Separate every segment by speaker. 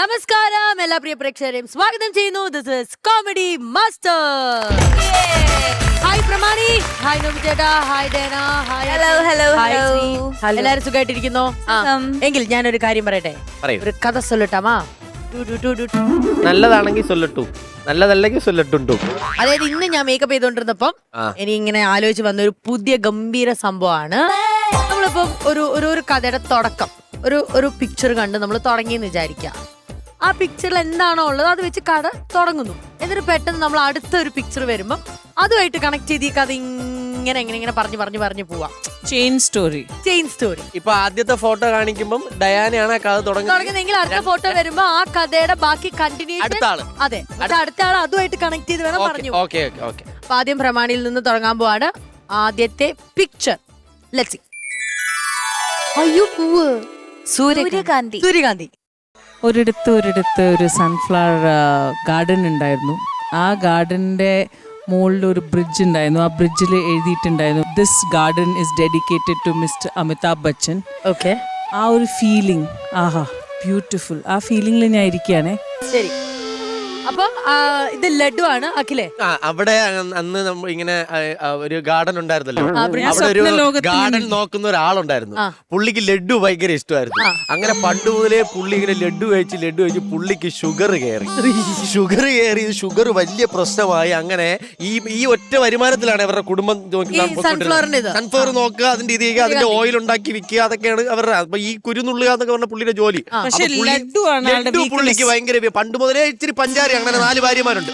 Speaker 1: നമസ്കാരം എല്ലാ പ്രിയ പ്രേക്ഷകരെയും സ്വാഗതം ചെയ്യുന്നു. This is comedy master. Hi Pramani, hi Noby ചേട്ടാ, hi Dena, hi
Speaker 2: hello hello hello.
Speaker 1: എല്ലാരും സുഖമായിട്ടിരിക്കുന്നോ? എങ്കിൽ ഞാനൊരു കാര്യം പറയട്ടെ, ഒരു കഥ സൊല്ലട്ടാമാ.
Speaker 3: നല്ലതാണെങ്കിൽ സൊല്ലട്ടു, നല്ലതല്ലെങ്കിൽ സൊല്ലട്ടുണ്ടു.
Speaker 1: അതായത് ഇന്ന് ഞാൻ മേക്കപ്പ് ചെയ്തോണ്ടിരുന്നപ്പം എനിക്ക് ഇങ്ങനെ ആലോചിച്ച് വന്ന ഒരു പുതിയ ഗംഭീര സംഭവമാണ്. നമ്മളിപ്പം ഒരു കഥയുടെ തുടക്കം, ഒരു പിക്ചർ കണ്ട് നമ്മൾ തുടങ്ങിയെന്ന് വിചാരിക്കാം. ആ പിക്ചറിൽ എന്താണോ ഉള്ളത് അത് വെച്ച് കഥ തുടങ്ങുന്നു. എന്നിട്ട് പെട്ടെന്ന് നമ്മൾ അടുത്ത ഒരു പിക്ചർ വരുമ്പം അതുമായിട്ട് കണക്ട് ചെയ്ത് ഈ കഥ ഇങ്ങനെ പറഞ്ഞു പോവാം.
Speaker 4: Chain story.
Speaker 3: ഇപ്പൊ ആദ്യത്തെ ഫോട്ടോ കാണിക്കുമ്പം ഡയാനയാണ് ആ കഥ
Speaker 1: തുടങ്ങുന്നെങ്കിൽ അടുത്ത ഫോട്ടോ വരുമ്പോ ആ കഥയുടെ ബാക്കി കണ്ടിന്യൂഷൻ അതെ അടുത്ത ആൾ അതുമായിട്ട് കണക്ട് ചെയ്ത് വേണം പറഞ്ഞു. അപ്പൊ ആദ്യം പ്രമാണിയിൽ നിന്ന് തുടങ്ങാൻ പോവാണ്. ആദ്യത്തെ പിക്ചർ ലെറ്റ്സ് സീ. അയ്യോ പൂവ്, സൂര്യകാന്തി.
Speaker 4: ഒരിടത്ത് ഒരു സൺഫ്ലവർ ഗാർഡൻ ഉണ്ടായിരുന്നു. ആ ഗാർഡന്റെ മുകളിൽ ഒരു ബ്രിഡ്ജ് ഉണ്ടായിരുന്നു. ആ ബ്രിഡ്ജിൽ എഴുതിയിട്ടുണ്ടായിരുന്നു, this garden is dedicated to mister Amitabh Bachchan.
Speaker 1: Okay,
Speaker 4: ആ ഒരു ഫീലിംഗ്, ആഹാ ബ്യൂട്ടിഫുൾ. ആ ഫീലിംഗിൽ ഞാൻ ഇരിക്കുകയാണേ.
Speaker 1: ശരി, അപ്പൊ ഇത് ലഡു ആണ് അഖിലേ.
Speaker 3: അവിടെ അന്ന് നമ്മൾ ഇങ്ങനെ ഒരു ഗാർഡൻ ഉണ്ടായിരുന്നല്ലോ, അവിടെ ഒരു ഗാർഡൻ നോക്കുന്ന ഒരാളുണ്ടായിരുന്നു. പുള്ളിക്ക് ലഡു ഭയങ്കര ഇഷ്ടമായിരുന്നു. അങ്ങനെ പണ്ട് മുതലേ പുള്ളി ഇങ്ങനെ ലഡു കഴിച്ച് പുള്ളിക്ക് ഷുഗർ കയറി ഷുഗർ വലിയ പ്രശ്നമായി. അങ്ങനെ ഈ ഒറ്റ വരുമാനത്തിലാണ് അവരുടെ കുടുംബം സൺഫ്ലവർ നോക്കുക, അതിന്റെ ഇത് ചെയ്യുക, അതിന്റെ ഓയിൽ ഉണ്ടാക്കി വിൽക്കുക, അതൊക്കെയാണ് അവരുടെ. അപ്പൊ ഈ കുരുന്നുള്ളുക എന്നൊക്കെ പറഞ്ഞ പുള്ളിയുടെ ജോലി. ലഡു പുള്ളിക്ക് ഭയങ്കര, പണ്ട് മുതലേ ഇച്ചിരി പഞ്ചാര, അങ്ങനെ 4 ഭാര്യമാരുണ്ട്.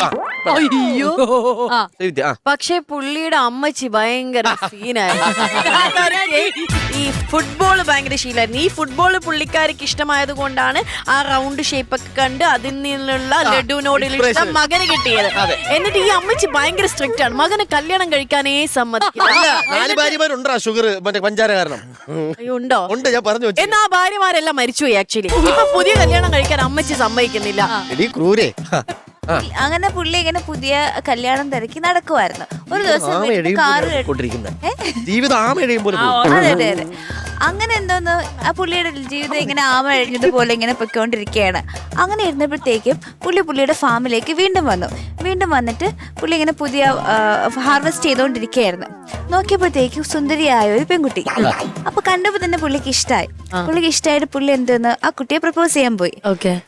Speaker 2: പക്ഷെ പുള്ളിയുടെ അമ്മച്ചി ഭയങ്കര സീനായിരുന്നു. ഈ ഫുട്ബോൾ ഭയങ്കര ശീലമായിരുന്നു. ഈ ഫുട്ബോൾ പുള്ളിക്കാർക്ക് ഇഷ്ടമായത് കൊണ്ടാണ് ആ റൗണ്ട് ഷേപ്പ് ഒക്കെ കണ്ട് അതിൽ നിന്നുള്ള ലഡുവിനോടുള്ള ഇഷ്ടം മകന് കിട്ടിയത്. എന്നിട്ട് ഈ അമ്മച്ചി ഭയങ്കര സ്ട്രിക്റ്റ് ആണ്, മകനെ കല്യാണം കഴിക്കാനേ സമ്മതിക്കില്ല.
Speaker 3: 4 ഭാര്യമാരുണ്ടോ ഷുഗർ മറ്റേ പഞ്ചാര കാരണം?
Speaker 2: ഉണ്ടോ?
Speaker 3: ഉണ്ട്, ഞാൻ പറഞ്ഞു.
Speaker 2: എന്നാ ആ ഭാര്യമാരെല്ലാം മരിച്ചുപോയി. ആക്ച്വലി ഇപ്പൊ പുതിയ കല്യാണം കഴിക്കാൻ അമ്മച്ചി സമ്മതിക്കുന്നില്ല.
Speaker 5: അങ്ങനെ പുള്ളി ഇങ്ങനെ പുതിയ കല്യാണം തിരക്കി നടക്കുമായിരുന്നു. ഒരു ദിവസം അതെ അങ്ങനെ എന്തോന്ന് ആ പുള്ളിയുടെ ജീവിതം ഇങ്ങനെ ആമ എഴുന്നതുപോലെ ഇങ്ങനെ പൊയ്ക്കൊണ്ടിരിക്കുകയാണ്. അങ്ങനെ ഇരുന്നപ്പോഴത്തേക്കും പുള്ളിയുടെ ഫാമിലേക്ക് വീണ്ടും വന്നിട്ട് പുള്ളി ഇങ്ങനെ പുതിയ ഹാർവെസ്റ്റ് ചെയ്തുകൊണ്ടിരിക്കുകയായിരുന്നു. നോക്കിയപ്പോഴത്തേക്കും സുന്ദരിയായ ഒരു പെൺകുട്ടി. അപ്പൊ കണ്ടപ്പോ തന്നെ പുള്ളിക്ക് ഇഷ്ടമായിട്ട് പുള്ളി എന്തോന്ന് ആ കുട്ടിയെ പ്രപ്പോസ് ചെയ്യാൻ പോയി.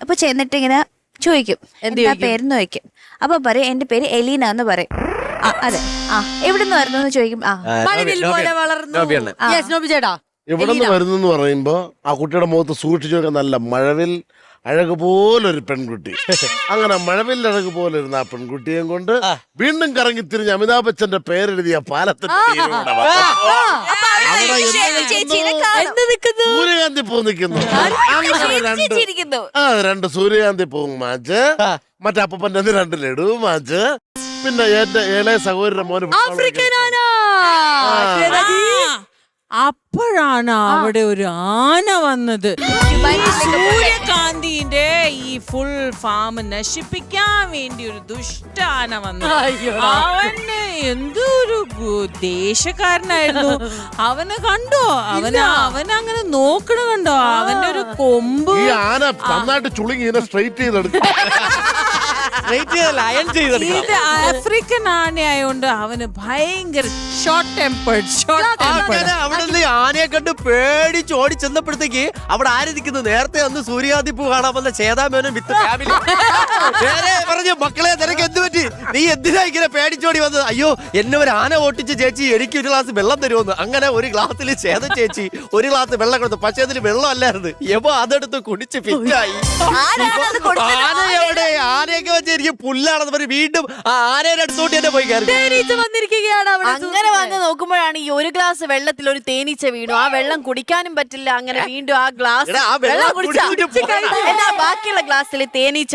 Speaker 5: അപ്പൊ ചെന്നിട്ട് ഇങ്ങനെ ചോദിക്കും, എന്താ പേരെന്ന് ചോദിക്കും. അപ്പൊ പറയും, എന്റെ പേര് എലീന എന്ന് പറയും. അതെ, എവിടെ നിന്ന് വരുന്നു എന്ന് ചോദിക്കും.
Speaker 6: എവിടെ നിന്ന് വരുന്നു എന്ന് പറയുമ്പോ ആ കുട്ടിയുടെ മുഖത്ത് സൂക്ഷിച്ചു നോക്കാൻ നല്ല മഴവിൽ അഴക് പോലൊരു പെൺകുട്ടി. അങ്ങനെ മഴവിൽ അഴക് പോലെ ഇരുന്ന ആ പെൺകുട്ടിയെ കൊണ്ട് വീണ്ടും കറങ്ങി തിരിഞ്ഞ് അമിതാഭ് ബച്ചന്റെ പേരെഴുതിയ പാലത്തിന്റെ സൂര്യകാന്തി പൂ നിൽക്കുന്നു. അങ്ങനെ 2 സൂര്യകാന്തി പൂവും മാച്ച്, മറ്റേ അപ്പന്റെ 2 ലഡു മാച്ച്, പിന്നെ എന്റെ ഇളയ സഹോദരന്റെ മോന്
Speaker 4: അപ്പോഴാണ് അവിടെ ഒരു ആന വന്നത്. സൂര്യകാന്തിന്റെ ഈ ഫുൾ ഫാം നശിപ്പിക്കാൻ വേണ്ടി ഒരു ദുഷ്ട ആന വന്നു. അവന് എന്തൊരു ദേശക്കാരനായിരുന്നു. അവനെ കണ്ടോ, അവനങ്ങനെ നോക്കണ കണ്ടോ, അവന്റെ ഒരു കൊമ്പ്.
Speaker 6: ഈ ആന നന്നായിട്ട് ചുളുങ്ങി സ്ട്രൈറ്റ് ചെയ്തെടുക്കും.
Speaker 4: ഇത് ആഫ്രിക്കൻ ആനയായോണ്ട് അവന് ഭയങ്കര ഷോർട്ട് ടെമ്പേർഡ്.
Speaker 3: അവിടെ ആനയെ കണ്ട് പേടിച്ച് ഓടി ചെന്നപ്പോഴത്തേക്ക് അവിടെ ആര് നിൽക്കുന്നത്, നേരത്തെ അന്ന് സൂര്യാന്തി പൂ കാണാൻ വന്ന ചേതാമേനും വിത്ത് ഫാമിലി പറഞ്ഞു, മക്കളെ നിനക്ക് എന്ത് പറ്റി, നീ എന്തിനാ ഇങ്ങനെ പേടിച്ചോടി വന്നത്? അയ്യോ, എന്നെ ഒരു ആന ഓട്ടിച്ച് ചേച്ചി, എനിക്ക് 1 ഗ്ലാസ് വെള്ളം തരുമെന്ന്. അങ്ങനെ ഒരു ഗ്ലാസ്സിൽ ചേത ചേച്ചി 1 ഗ്ലാസ് വെള്ളം കൊടുത്തു. പക്ഷെ അതിൽ വെള്ളം അല്ലായിരുന്നു. എവോ അതെടുത്ത് കുടിച്ച് ഫിറ്റായി. ആന എവിടെ? ആനയൊക്കെ വെച്ച് എനിക്ക് പുല്ലാണെന്ന് പറഞ്ഞ് വീണ്ടും ആ ആനയുടെ അടുത്തോട്ട് തന്നെ പോയി കയറി.
Speaker 2: അങ്ങനെ വന്ന് നോക്കുമ്പോഴാണ് ഈ 1 ഗ്ലാസ് വെള്ളത്തിൽ ഒരു തേനീച്ച വീണു. ആ വെള്ളം കുടിക്കാനും പറ്റില്ല. അങ്ങനെ വീണ്ടും ആ ഗ്ലാസ് ബാക്കിയുള്ള ഗ്ലാസ്സിൽ തേനീച്ച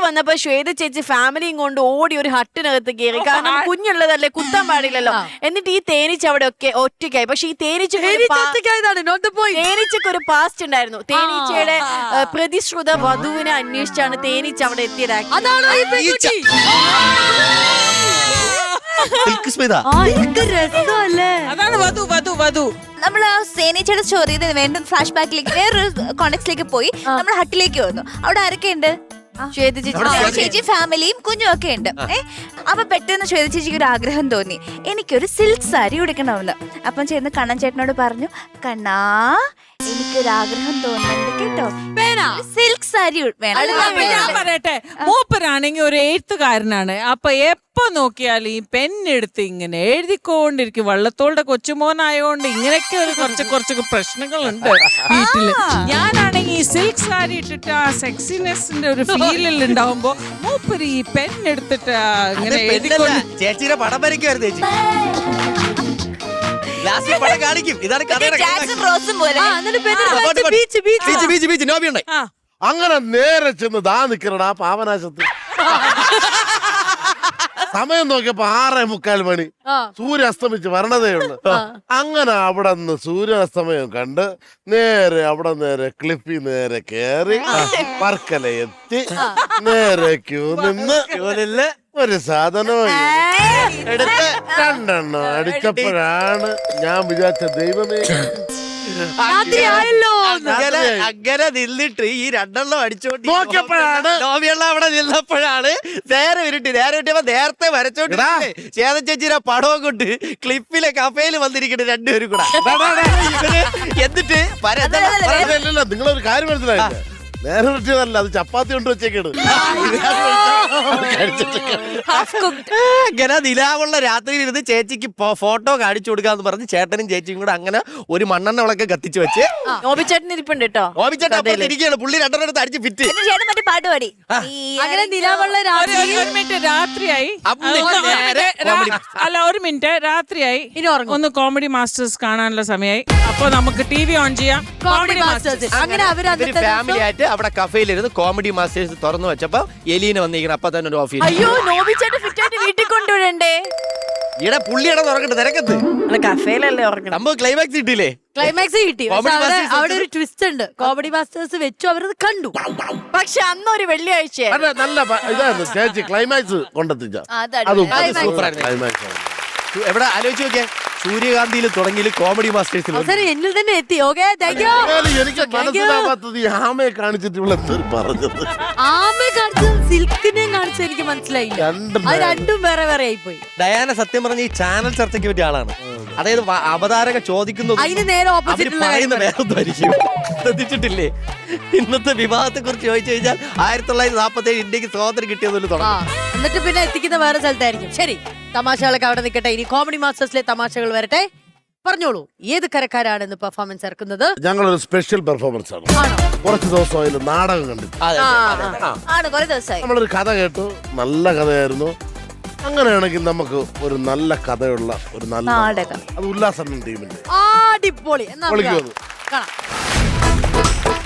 Speaker 2: വന്നപ്പോ ശ്വേത ചേച്ചി ഫാമിലിയും കൊണ്ട് ഓടി ഒരു ഹട്ടിനകത്ത് കയറി. കാരണം കുഞ്ഞുള്ളതല്ലേ, കുത്താൻ പാടില്ലല്ലോ. എന്നിട്ട് ഈ തേനീച്ച അവിടെ ഒക്കെ ഒറ്റയ്ക്കായി. പക്ഷെ ഈ തേനീച്ചക്ക് ഒരു പാസ്റ്റ് ഉണ്ടായിരുന്നു. തേനീച്ചയുടെ പ്രതിശ്രുത വധുവിനെ അന്വേഷിച്ചാണ് തേനീച്ച അവിടെ എത്തിയതാക്കി.
Speaker 3: സിൽക്ക് സ്മിത
Speaker 1: എന്ത് രസമല്ലേ?
Speaker 4: അതാണ് വധു വധു വധു.
Speaker 5: നമ്മൾ ആ സേനേച്ചയുടെ സ്റ്റോറി വീണ്ടും ഫ്ലാഷ് ബാക്കിലേക്ക് വേറൊരു കോണ്ടെക്സ്റ്റിലേക്ക് പോയി നമ്മൾ ഹട്ടിലേക്ക് വന്നു. അവിടെ ആരൊക്കെ ഉണ്ട്? ചേച്ചി ഫാമിലിയും കുഞ്ഞും ഒക്കെ ഉണ്ട്. അപ്പൊ പെട്ടെന്ന് ശ്വേത ചേച്ചിക്ക് ഒരു ആഗ്രഹം തോന്നി, എനിക്കൊരു സിൽക്ക് സാരി ഉടുക്കണമെന്ന്. അപ്പം ചെന്ന് കണ്ണൻ ചേട്ടനോട് പറഞ്ഞു, കണ്ണാ എനിക്കൊരു ആഗ്രഹം തോന്നുന്നുണ്ട് കേട്ടോ, സിൽക്ക് സാരി
Speaker 4: ഞാൻ പറയട്ടെ, മൂപ്പരാണെങ്കിൽ ഒരു എഴുത്തുകാരനാണ്. അപ്പൊ എപ്പോ നോക്കിയാലും ഈ പെണ്ണെടുത്ത് ഇങ്ങനെ എഴുതിക്കൊണ്ടിരിക്കും. വള്ളത്തോളുടെ കൊച്ചുമോനായോണ്ട് ഇങ്ങനെയൊക്കെ ഒരു കുറച്ച് പ്രശ്നങ്ങളുണ്ട് വീട്ടില്. ഞാനാണെങ്കിൽ ഈ സിൽക്ക് സാരി ഇട്ടിട്ട് ആ സെക്സിനെസിന്റെ ഒരു ഫീലിൽ ഉണ്ടാവുമ്പോ മൂപ്പര് ഈ പെണ്ണെടുത്തിട്ട് ഇങ്ങനെ എഴുതിക്കൊണ്ട്
Speaker 3: ചേച്ചിയുടെ പടം വരയ്ക്കുമായിരുന്നു ചേച്ചി. ലാസ്റ്റ് പടം കാണിക്കും. ഇതാണ് കഥയുടെ നോബി ഉണ്ടായി.
Speaker 6: അങ്ങനെ നേരെ ചെന്ന് ദാ നിക്കണടാ പാവനാശത്ത്. സമയം നോക്കിയപ്പോ 6:45 മണി. സൂര്യ അസ്തമിച്ച് വരണതേ ഉള്ളു. അങ്ങനെ അവിടെ നിന്ന് സൂര്യാസ്തമയം കണ്ട് നേരെ അവിടെ നേരെ ക്ലിപ്പി നേരെ കേറി വർക്കല എത്തി നേരെ ക്യൂ നിന്ന് ഒരു സാധനം എടുത്ത് 2 എണ്ണം അടിച്ചപ്പോഴാണ് ഞാൻ വിചാരിച്ച ദൈവമേ
Speaker 3: അങ്ങനെ നിന്നിട്ട് ഈ 2 എണ്ണം അടിച്ചോണ്ട് നോക്കിയപ്പോഴാണ് നോബിയുള്ള അവിടെ നിന്നപ്പോഴാണ് നേരെ വിട്ടിയപ്പോ നേരത്തെ വരച്ചോണ്ടിരുന്നേ ചേത ചേച്ചിയുടെ പടവും കൊണ്ട് ക്ലിപ്പിലെ കഫേയിൽ വന്നിരിക്കട്ടെ 2 പേരും കൂടെ. എന്നിട്ട്
Speaker 6: നിങ്ങളൊരു കാര്യം മനസ്സിലായില്ലേ? നേരെ വിട്ടിയതല്ല, അത് ചപ്പാത്തി കൊണ്ട് വെച്ചേക്കാണ്.
Speaker 3: അങ്ങനെ നിലാവുള്ള രാത്രിയിൽ ഇരുന്ന് ചേച്ചിക്ക് ഫോട്ടോ കാണിച്ചു കൊടുക്കാന്ന് പറഞ്ഞ് ചേട്ടനും ചേച്ചിയും കൂടെ അങ്ങനെ ഒരു മണ്ണെണ്ണ വിളക്ക് കത്തിച്ചു വെച്ച്
Speaker 2: നോബിച്ചേട്ടൻ ഇരിപ്പുണ്ട് കേട്ടോ.
Speaker 3: നോബിച്ചേട്ടൻ ഇരിക്കുകയാണ്. പുള്ളി 2 എണ്ണം അടിച്ച് ഫിറ്റ്.
Speaker 5: മറ്റേ പാട്ട് പാടി
Speaker 1: അങ്ങനെ നിലാവുള്ള
Speaker 4: രാത്രിയായി. അല്ല, ഒരു മിനിറ്റ്, രാത്രിയായി. ഒന്ന് കോമഡി മാസ്റ്റേഴ്സ് കാണാനുള്ള സമയമായി. അപ്പൊ നമുക്ക് TV ഓൺ ചെയ്യാം.
Speaker 1: Comedy masters. അങ്ങനെ അവര്
Speaker 3: ഫാമിലി ആയിട്ട് അവിടെ കഫേയിലിരുന്ന് കോമഡി മാസ്റ്റേഴ്സ് തുറന്നു വെച്ചപ്പോ എലീന വന്നിരിക്കണം. അപ്പൊ തന്നെ ഒരു ഓഫീസ്.
Speaker 2: അയ്യോ, നോബിച്ചേട്ടൻ ഫിറ്റായിട്ട് വീട്ടിൽ കൊണ്ടുവിടണ്ടേ?
Speaker 3: ഇവിടെ പുള്ളിയുടെ തുറക്കട്ടെ തിരക്കത്ത്.
Speaker 2: കഫേലല്ലേ ഉറങ്ങണം.
Speaker 3: സംഭവം ക്ലൈമാക്സ് കിട്ടിയില്ലേ?
Speaker 1: ക്ലൈമാക്സ് കിട്ടി. അവിടെ ഒരു ട്വിസ്റ്റ് ഉണ്ട്. കോമഡി മാസ്റ്റേഴ്സ് വെച്ചു, അവരത് കണ്ടു.
Speaker 2: പക്ഷെ അന്നൊരു വെള്ളിയാഴ്ച
Speaker 6: നല്ല ഇതായിരുന്നു ചേച്ചി ക്ലൈമാക്സ് കൊണ്ടെത്തിച്ച.
Speaker 3: എവിടെ ആലോചിച്ച് നോക്കിയേ, സൂര്യകാന്തിയിൽ തുടങ്ങി കോമഡി മാസ്റ്റേഴ്സിൽ
Speaker 1: എന്നിൽ തന്നെ എത്തി. Okay, thank you.
Speaker 6: എനിക്ക് മനസ്സിലാവാത്തത് ഈ ആമയെ കാണിച്ചിട്ട് ഇവിടെ പറഞ്ഞത്.
Speaker 1: ആമയെ കാണിച്ചത് സിൽക്കിനെ കാണിച്ചത് എനിക്ക് മനസ്സിലായില്ല. അത് രണ്ടും വേറെ വേറെ ആയിപ്പോയി.
Speaker 3: ഡയാന സത്യം പറഞ്ഞ ഈ ചാനൽ ചർച്ചയ്ക്ക് പറ്റിയ ആളാണ്. അതായത് അവതാരക ചോദിക്കുന്നത്
Speaker 1: അതിന് നേരെ ഓപ്പോസിറ്റ്
Speaker 3: വേറൊന്നായിരിക്കും. ശ്രദ്ധിച്ചിട്ടില്ലേ? ഇന്നത്തെ വിവാഹത്തെ കുറിച്ച് ചോദിച്ചു കഴിഞ്ഞാൽ 1947 ഇന്ത്യക്ക് സ്വാതന്ത്ര്യം കിട്ടിയതൊരു തുടങ്ങും.
Speaker 1: എന്നിട്ട് പിന്നെ എത്തിക്കുന്ന വേറെ സ്ഥലത്തായിരിക്കും. ശരി, തമാശകളൊക്കെ അവിടെ നിൽക്കട്ടെ. ഇനി കോമഡി മാസ്റ്റേഴ്സിലെ തമാശകൾ വരട്ടെ. പറഞ്ഞോളൂ, ഏത് കരക്കാരാണ് പെർഫോമൻസ് ഇറക്കുന്നത്?
Speaker 6: ഞങ്ങളൊരു സ്പെഷ്യൽ പെർഫോമൻസ് ആണ്. കുറച്ച് ദിവസമായി നാടകം കണ്ടിട്ട് നമ്മളൊരു കഥ കേട്ടു. നല്ല കഥയായിരുന്നു. അങ്ങനെയാണെങ്കിൽ നമുക്ക് ഒരു നല്ല കഥയുള്ള ഒരു നല്ല നാടകം, അത് ഉല്ലാസനം ടീമിന്റെ
Speaker 1: അടിപൊളി.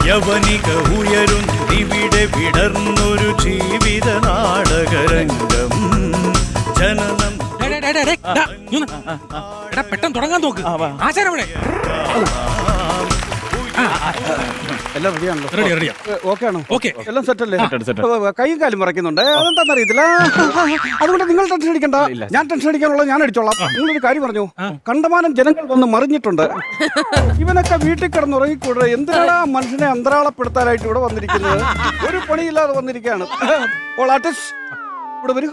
Speaker 7: യവനിക ഉയരുന്നിവിടെ വിടർന്നൊരു ജീവിത നാടകരംഗം ജനനം.
Speaker 8: പെട്ടെന്ന് തുടങ്ങാൻ നോക്ക്. ആശാരം അവിടെ
Speaker 9: എല്ലാം റെഡിയാണല്ലോ?
Speaker 8: റെഡിയാ.
Speaker 9: ഓക്കെ ആണോ?
Speaker 8: ഓക്കെ,
Speaker 9: എല്ലാം സെറ്റല്ലേ? കൈയും കാലും മറക്കുന്നുണ്ട്, അതെന്താണെന്ന് അറിയത്തില്ല. അതുകൊണ്ട് നിങ്ങൾ ടെൻഷൻ അടിക്കണ്ട, ഞാൻ ടെൻഷൻ അടിക്കാനുള്ളത് ഞാൻ അടിച്ചോളാം. നിങ്ങളൊരു കാര്യം പറഞ്ഞു, കണ്ടമാനം ജനങ്ങൾ വന്ന് മറിഞ്ഞിട്ടുണ്ട്. ഇവനൊക്കെ വീട്ടിൽ കിടന്നുറങ്ങിക്കൂടെ, എന്തിനാണ് മനുഷ്യനെ അന്തരാളപ്പെടുത്താനായിട്ട് ഇവിടെ വന്നിരിക്കുന്നത്? ഒരു പണിയില്ലാതെ വന്നിരിക്കുകയാണ്. ഇവിടെ വരൂ.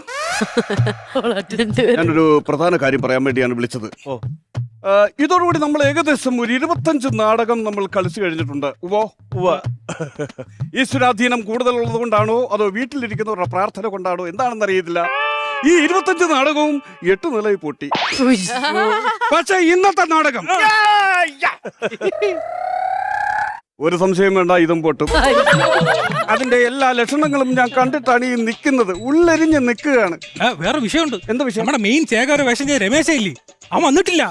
Speaker 9: ഞാനൊരു പ്രധാന കാര്യം പറയാൻ വേണ്ടിയാണ് വിളിച്ചത്. ഇതോടുകൂടി നമ്മൾ ഏകദേശം ഒരു 25 നാടകം നമ്മൾ കളിച്ചു കഴിഞ്ഞിട്ടുണ്ട്. ഈശ്വരാധീനം കൂടുതലുള്ളത് കൊണ്ടാണോ അതോ വീട്ടിലിരിക്കുന്നവരുടെ പ്രാർത്ഥന കൊണ്ടാണോ എന്താണെന്ന് അറിയത്തില്ല. ഈ 25 നാടകവും 8 നിലയിൽ പൊട്ടി. പക്ഷെ ഇന്നത്തെ നാടകം ഒരു സംശയം വേണ്ട, ഇതും പൊട്ടും. അതിന്റെ എല്ലാ ലക്ഷണങ്ങളും ഞാൻ കണ്ടിട്ടാണ് ഈ നിൽക്കുന്നത്. ഉള്ളെരിഞ്ഞ് നിൽക്കുകയാണ്.
Speaker 8: വേറെ വിഷയമുണ്ട്.
Speaker 9: എന്താ വിഷയം?
Speaker 8: നമ്മുടെ മെയിൻ ചേകാര വേഷം ചെയ്ത രമേശ ഇല്ലേ, അവൻ വന്നിട്ടില്ല.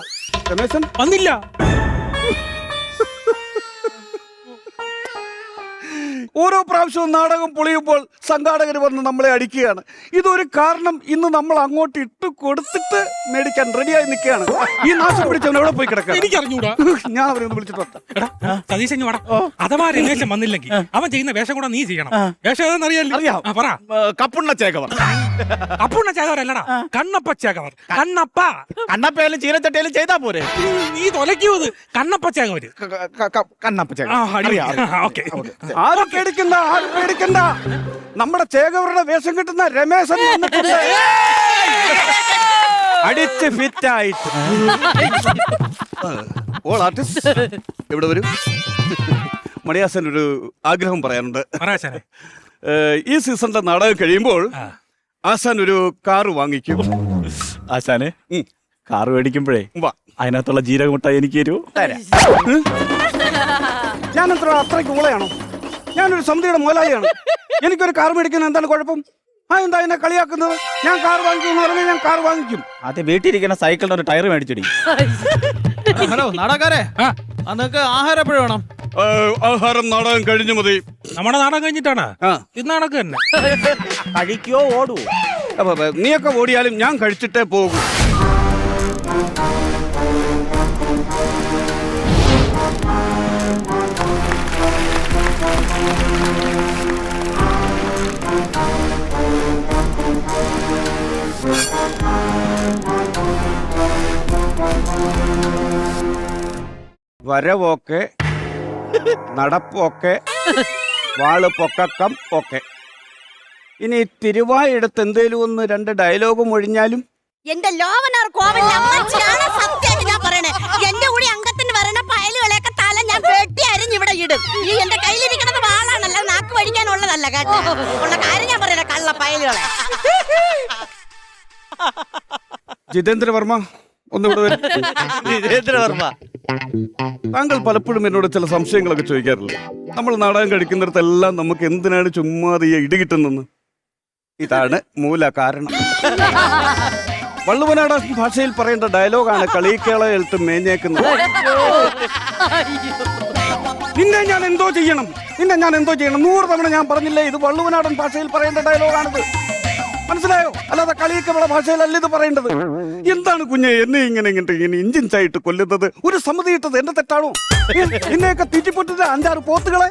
Speaker 9: രമേശൻ
Speaker 8: വന്നില്ല.
Speaker 9: ഓരോ പ്രാവശ്യവും നാടകം പൊളിയുമ്പോൾ സംഘാടകർ വന്ന് നമ്മളെ അടിക്കുകയാണ്. ഇതൊരു കാരണം. ഇന്ന് നമ്മൾ അങ്ങോട്ട് ഇട്ട് കൊടുത്തിട്ട് മേടിക്കാൻ റെഡിയായി നിൽക്കുകയാണ്. ഈ നാശം പിടിച്ചവൻ എവിടെ പോയി കിടക്കുക?
Speaker 8: എനിക്ക് അറിഞ്ഞൂടാ.
Speaker 9: ഞാൻ അവരൊന്ന് വിളിച്ചിട്ട്
Speaker 8: സതീശൻ വാടാ. അഥവാ രമേശൻ വന്നില്ലെങ്കിൽ അവൻ ചെയ്യുന്ന വേഷം കൂടെ നീ ചെയ്യണം. വേഷം ഏതാണെന്ന് അറിയാം. പറ.
Speaker 9: കപ്പുണ്ണ ചേകവർ.
Speaker 8: അപ്പുണ്ണ ചേകവരല്ലടാ കണ്ണപ്പ ചേകവർ കണ്ണപ്പ
Speaker 9: കണ്ണപ്പയാലും ചീനച്ചട്ടയാലും ചെയ്താ പോരെ.
Speaker 8: നീ തൊലയ്ക്കുന്നത് കണ്ണപ്പ ചേകവര്
Speaker 9: കണ്ണപ്പ
Speaker 8: ആ, അടി. ഓക്കേ.
Speaker 9: ആരും പേടിക്കണ്ട, ആരും പേടിക്കണ്ട. നമ്മുടെ ചേകവരുടെ വേഷം കിട്ടുന്ന രമേശൻ വന്നിട്ടുണ്ട്. അടിച്ച് ഫിറ്റായിട്ട് ഓൾ ആർട്ടിസ്റ്റ് എവിടെ വരും? മണിയാസൻ ഒരു ആഗ്രഹം പറയാനുണ്ട്.
Speaker 8: പറയാശാനെ.
Speaker 9: ഈ സീസണിലെ നാടകം കഴിയുമ്പോൾ ആശാൻ ഒരു കാറ് വാങ്ങിക്കും.
Speaker 10: ആശാനെ കാറ് മേടിക്കുമ്പോഴേ
Speaker 9: വാ.
Speaker 10: അതിനകത്തുള്ള ജീരകമുട്ടായി എനിക്ക് തരുമോ?
Speaker 9: ഞാനെത്ര അത്രയ്ക്ക് ഊളയാണോ? ഞാനൊരു സമിതിയുടെ മുതലാളിയാണ്. എനിക്കൊരു കാർ മേടിക്കുന്നത് എന്താണ് കുഴപ്പം? എന്താ എന്നെ കളിയാക്കുന്നത്? ഞാൻ കാർ വാങ്ങിക്കുമെന്ന് പറഞ്ഞാൽ ഞാൻ കാർ വാങ്ങിക്കും.
Speaker 10: ആദ്യം വീട്ടിലിരിക്കുന്ന സൈക്കിളിന്റെ ഒരു ടയർ മേടിച്ചടി. ഹലോ നാടകക്കാരെ, നിങ്ങൾക്ക് ആഹാരം എപ്പോഴും വേണം?
Speaker 9: ആഹാരം നാടകം കഴിഞ്ഞു മതി.
Speaker 8: നമ്മുടെ നാടകം കഴിഞ്ഞിട്ടാണ്
Speaker 9: ആ.
Speaker 8: ഇന്നാടൊക്കെ തന്നെ.
Speaker 10: കഴിക്കോ ഓടുവോ?
Speaker 9: നീയൊക്കെ ഓടിയാലും ഞാൻ കഴിച്ചിട്ടേ പോകും. വരവൊക്കെ നടപ്പൊക്കെ വാള് പൊക്കം ഒക്കെ. ഇനി തിരുവായെടുത്ത് എന്തേലും ഒന്ന് രണ്ട് ഡയലോഗും ഒഴിഞ്ഞാലും
Speaker 2: എന്റെ ലോവനാർ കോവലിലെ അമ്മച്ചിയാണ് സത്യം ഞാൻ പറയണേ. എന്റെ കൂടി അംഗത്തിന് വരണ പയലുകളെയൊക്കെ തല ഞാൻ വെട്ടി അരിഞ്ഞ് ഇവിടെ ഇടും. ഈ എന്റെ കയ്യിലിരിക്കുന്നത് വാളാണല്ല, നാക്ക് വടിക്കാനുള്ളതല്ല കേട്ടോ. ഉള്ള കാര്യം ഞാൻ പറയണേ, കള്ള പയലുകളെ.
Speaker 9: ജിതേന്ദ്ര വർമ്മ ഒന്നിവിടെ വരും.
Speaker 3: ജിതേന്ദ്രവർമ്മ,
Speaker 9: താങ്കൾ പലപ്പോഴും എന്നോട് ചില സംശയങ്ങളൊക്കെ ചോദിക്കാറില്ല. നമ്മൾ നാടകം കഴിക്കുന്നിടത്തെല്ലാം നമുക്ക് എന്തിനാണ് ചുമ്മാതെ ഈ ഇടി കിട്ടുന്നെന്ന്. ഇതാണ് മൂല കാരണം. വള്ളുവനാടൻ ഭാഷയിൽ പറയേണ്ട ഡയലോഗാണ് കളിക്കേള എഴുത്ത് മേഞ്ഞേക്കുന്നത്. നിന്നെ ഞാൻ എന്തോ ചെയ്യണം, നിന്നെ ഞാൻ എന്തോ ചെയ്യണം. 100 തവണ ഞാൻ പറഞ്ഞില്ലേ ഇത് വള്ളുവനാടൻ ഭാഷയിൽ പറയേണ്ട ഡയലോഗാണിത്. മനസ്സിലായോ? അല്ലാതെ കളിയൊക്കെ ഭാഷയിലല്ല ഇത് പറയേണ്ടത്. എന്താണ് കുഞ്ഞെ എന്നെ ഇങ്ങനെ ഇഞ്ചിഞ്ചായിട്ട് കൊല്ലുന്നത്? ഒരു സമ്മതി ഇട്ടത് എന്റെ തെറ്റാണോ? നിന്നെയൊക്കെ തീറ്റിപ്പൊട്ടിട്ട് 5-6 പോത്തുകളെ.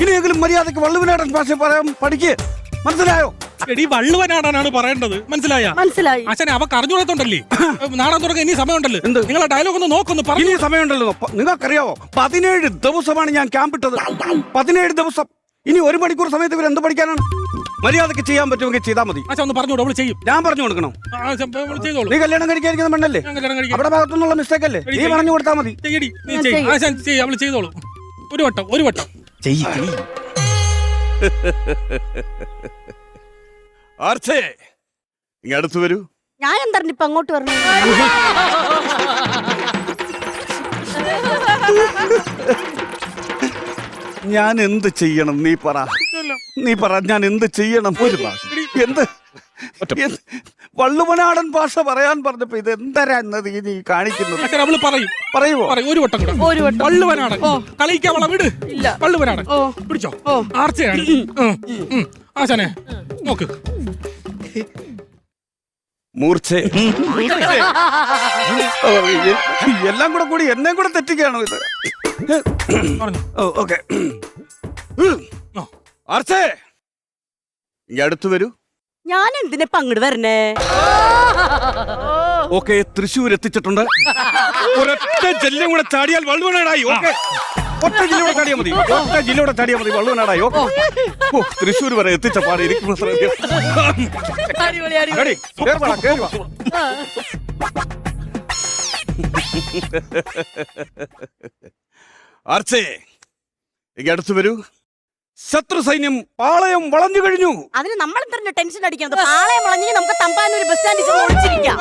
Speaker 9: ഇനിയെങ്കിലും മര്യാദക്ക് വള്ളുവനാടൻ ഭാഷ പറയാൻ പഠിക്കേ. മനസ്സിലായോ?
Speaker 8: എടി വള്ളുവനാടാനാണ് പറയേണ്ടത്. മനസ്സിലായ?
Speaker 2: മനസ്സിലായി.
Speaker 8: അച്ഛനെ അവക്ക് അറിഞ്ഞുകൊടുത്തോണ്ടല്ലേ നാടകം തുടങ്ങാൻ ഇനി സമയമുണ്ടല്ലോ.
Speaker 9: എന്ത്?
Speaker 8: നിങ്ങളെ ഡയലോഗ് ഒന്ന് നോക്കൊന്ന്
Speaker 9: ഇനി സമയമുണ്ടല്ലോ. നിങ്ങൾക്കറിയാവോ 17 ദിവസമാണ് ഞാൻ ക്യാമ്പ് ഇട്ടത്. 17 ദിവസം. ഇനി 1 മണിക്കൂർ സമയത്ത് ഇവർ എന്ത് പഠിക്കാനാണ്? മര്യാദക്ക് ചെയ്യാൻ പറ്റുമെങ്കിൽ ചെയ്താൽ മതി.
Speaker 8: അച്ഛൻ ഒന്ന് പറഞ്ഞോളൂ, അവള് ചെയ്യും.
Speaker 9: ഞാൻ പറഞ്ഞു കൊടുക്കണം.
Speaker 8: ചെയ്തോളൂ.
Speaker 9: നീ കല്യാണം കഴിക്കാതിരിക്കുന്ന പെണ്ണല്ലേ?
Speaker 8: ഞാൻ കല്യാണം കഴിക്കാം.
Speaker 9: അവിടെ ഭാഗത്തുനിന്നുള്ള മിസ്റ്റേക്ക് അല്ലേ? നീ പറഞ്ഞു കൊടുത്താൽ മതി.
Speaker 8: ചെയ്യടി, നീ ചെയ്യ്. ആശാൻ ചെയ്യ്, അവള് ചെയ്തോളൂ. ഒരു വട്ടം
Speaker 9: ആർച്ചേ ഇങ്ങ അടുത്ത് വരൂ.
Speaker 2: ഞാൻ എന്താണ് ഇപ്പൊ അങ്ങോട്ട് പറഞ്ഞു?
Speaker 9: ഞാൻ എന്ത് ചെയ്യണം? നീ പറ ഞാൻ എന്ത് ചെയ്യണം? എന്ത് വള്ളുവനാടൻ ഭാഷ പറയാൻ പറഞ്ഞപ്പോ ഇത് എന്തരാ എന്നത് നീ കാണിക്കുന്നത്?
Speaker 8: അച്ഛൻ അവള്
Speaker 9: പറയുമോ?
Speaker 8: ഒരു വട്ടം കൂടെ. വള്ളുവനാടൻ കളിക്കാൻ അവളെ വിട്. വള്ളുവനാടൻ പിടിച്ചോ. ആർച്ചയാണ്. ആശാനെ നോക്ക്.
Speaker 9: മൂർച്ചേ എല്ലാം കൂടി എന്നെ കൂടെ തെറ്റിക്കാണോ ഇത്? ഓക്കെ. ആർച്ചേ ഇങ്ങ അടുത്ത് വരൂ.
Speaker 2: ഞാൻ എന്തിനെ അങ്ങോട്ട് വരണേ?
Speaker 9: ഓക്കെ, തൃശ്ശൂർ എത്തിച്ചിട്ടുണ്ട്. ഒരൊറ്റ ജില്ലയും കൂടെ ചാടിയാൽ വള്ളുവനാടായി. ഓക്കെ, ഒറ്റ ജില്ലയോടെ ചാടിയാൽ മതി. ഒറ്റ ജില്ലയോടെ ചാടിയാൽ മതി, വള്ളുവനാടായി. ഓ, തൃശ്ശൂർ വരെ എത്തിച്ച പാട് ഇരിക്കുന്ന ആർച്ചേ ഇങ്ങ അടുത്ത് വരൂ. ശത്രു സൈന്യം പാളയം വളഞ്ഞു കഴിഞ്ഞു.
Speaker 2: അതിന് നമ്മൾ എന്തിനാ ടെൻഷൻ അടിക്കുന്നത്? പാളയം വളഞ്ഞെങ്കിൽ നമുക്ക് തമ്പാനൂർ ബസ് സ്റ്റാൻഡിൽ ഒളിച്ചിരിക്കാം.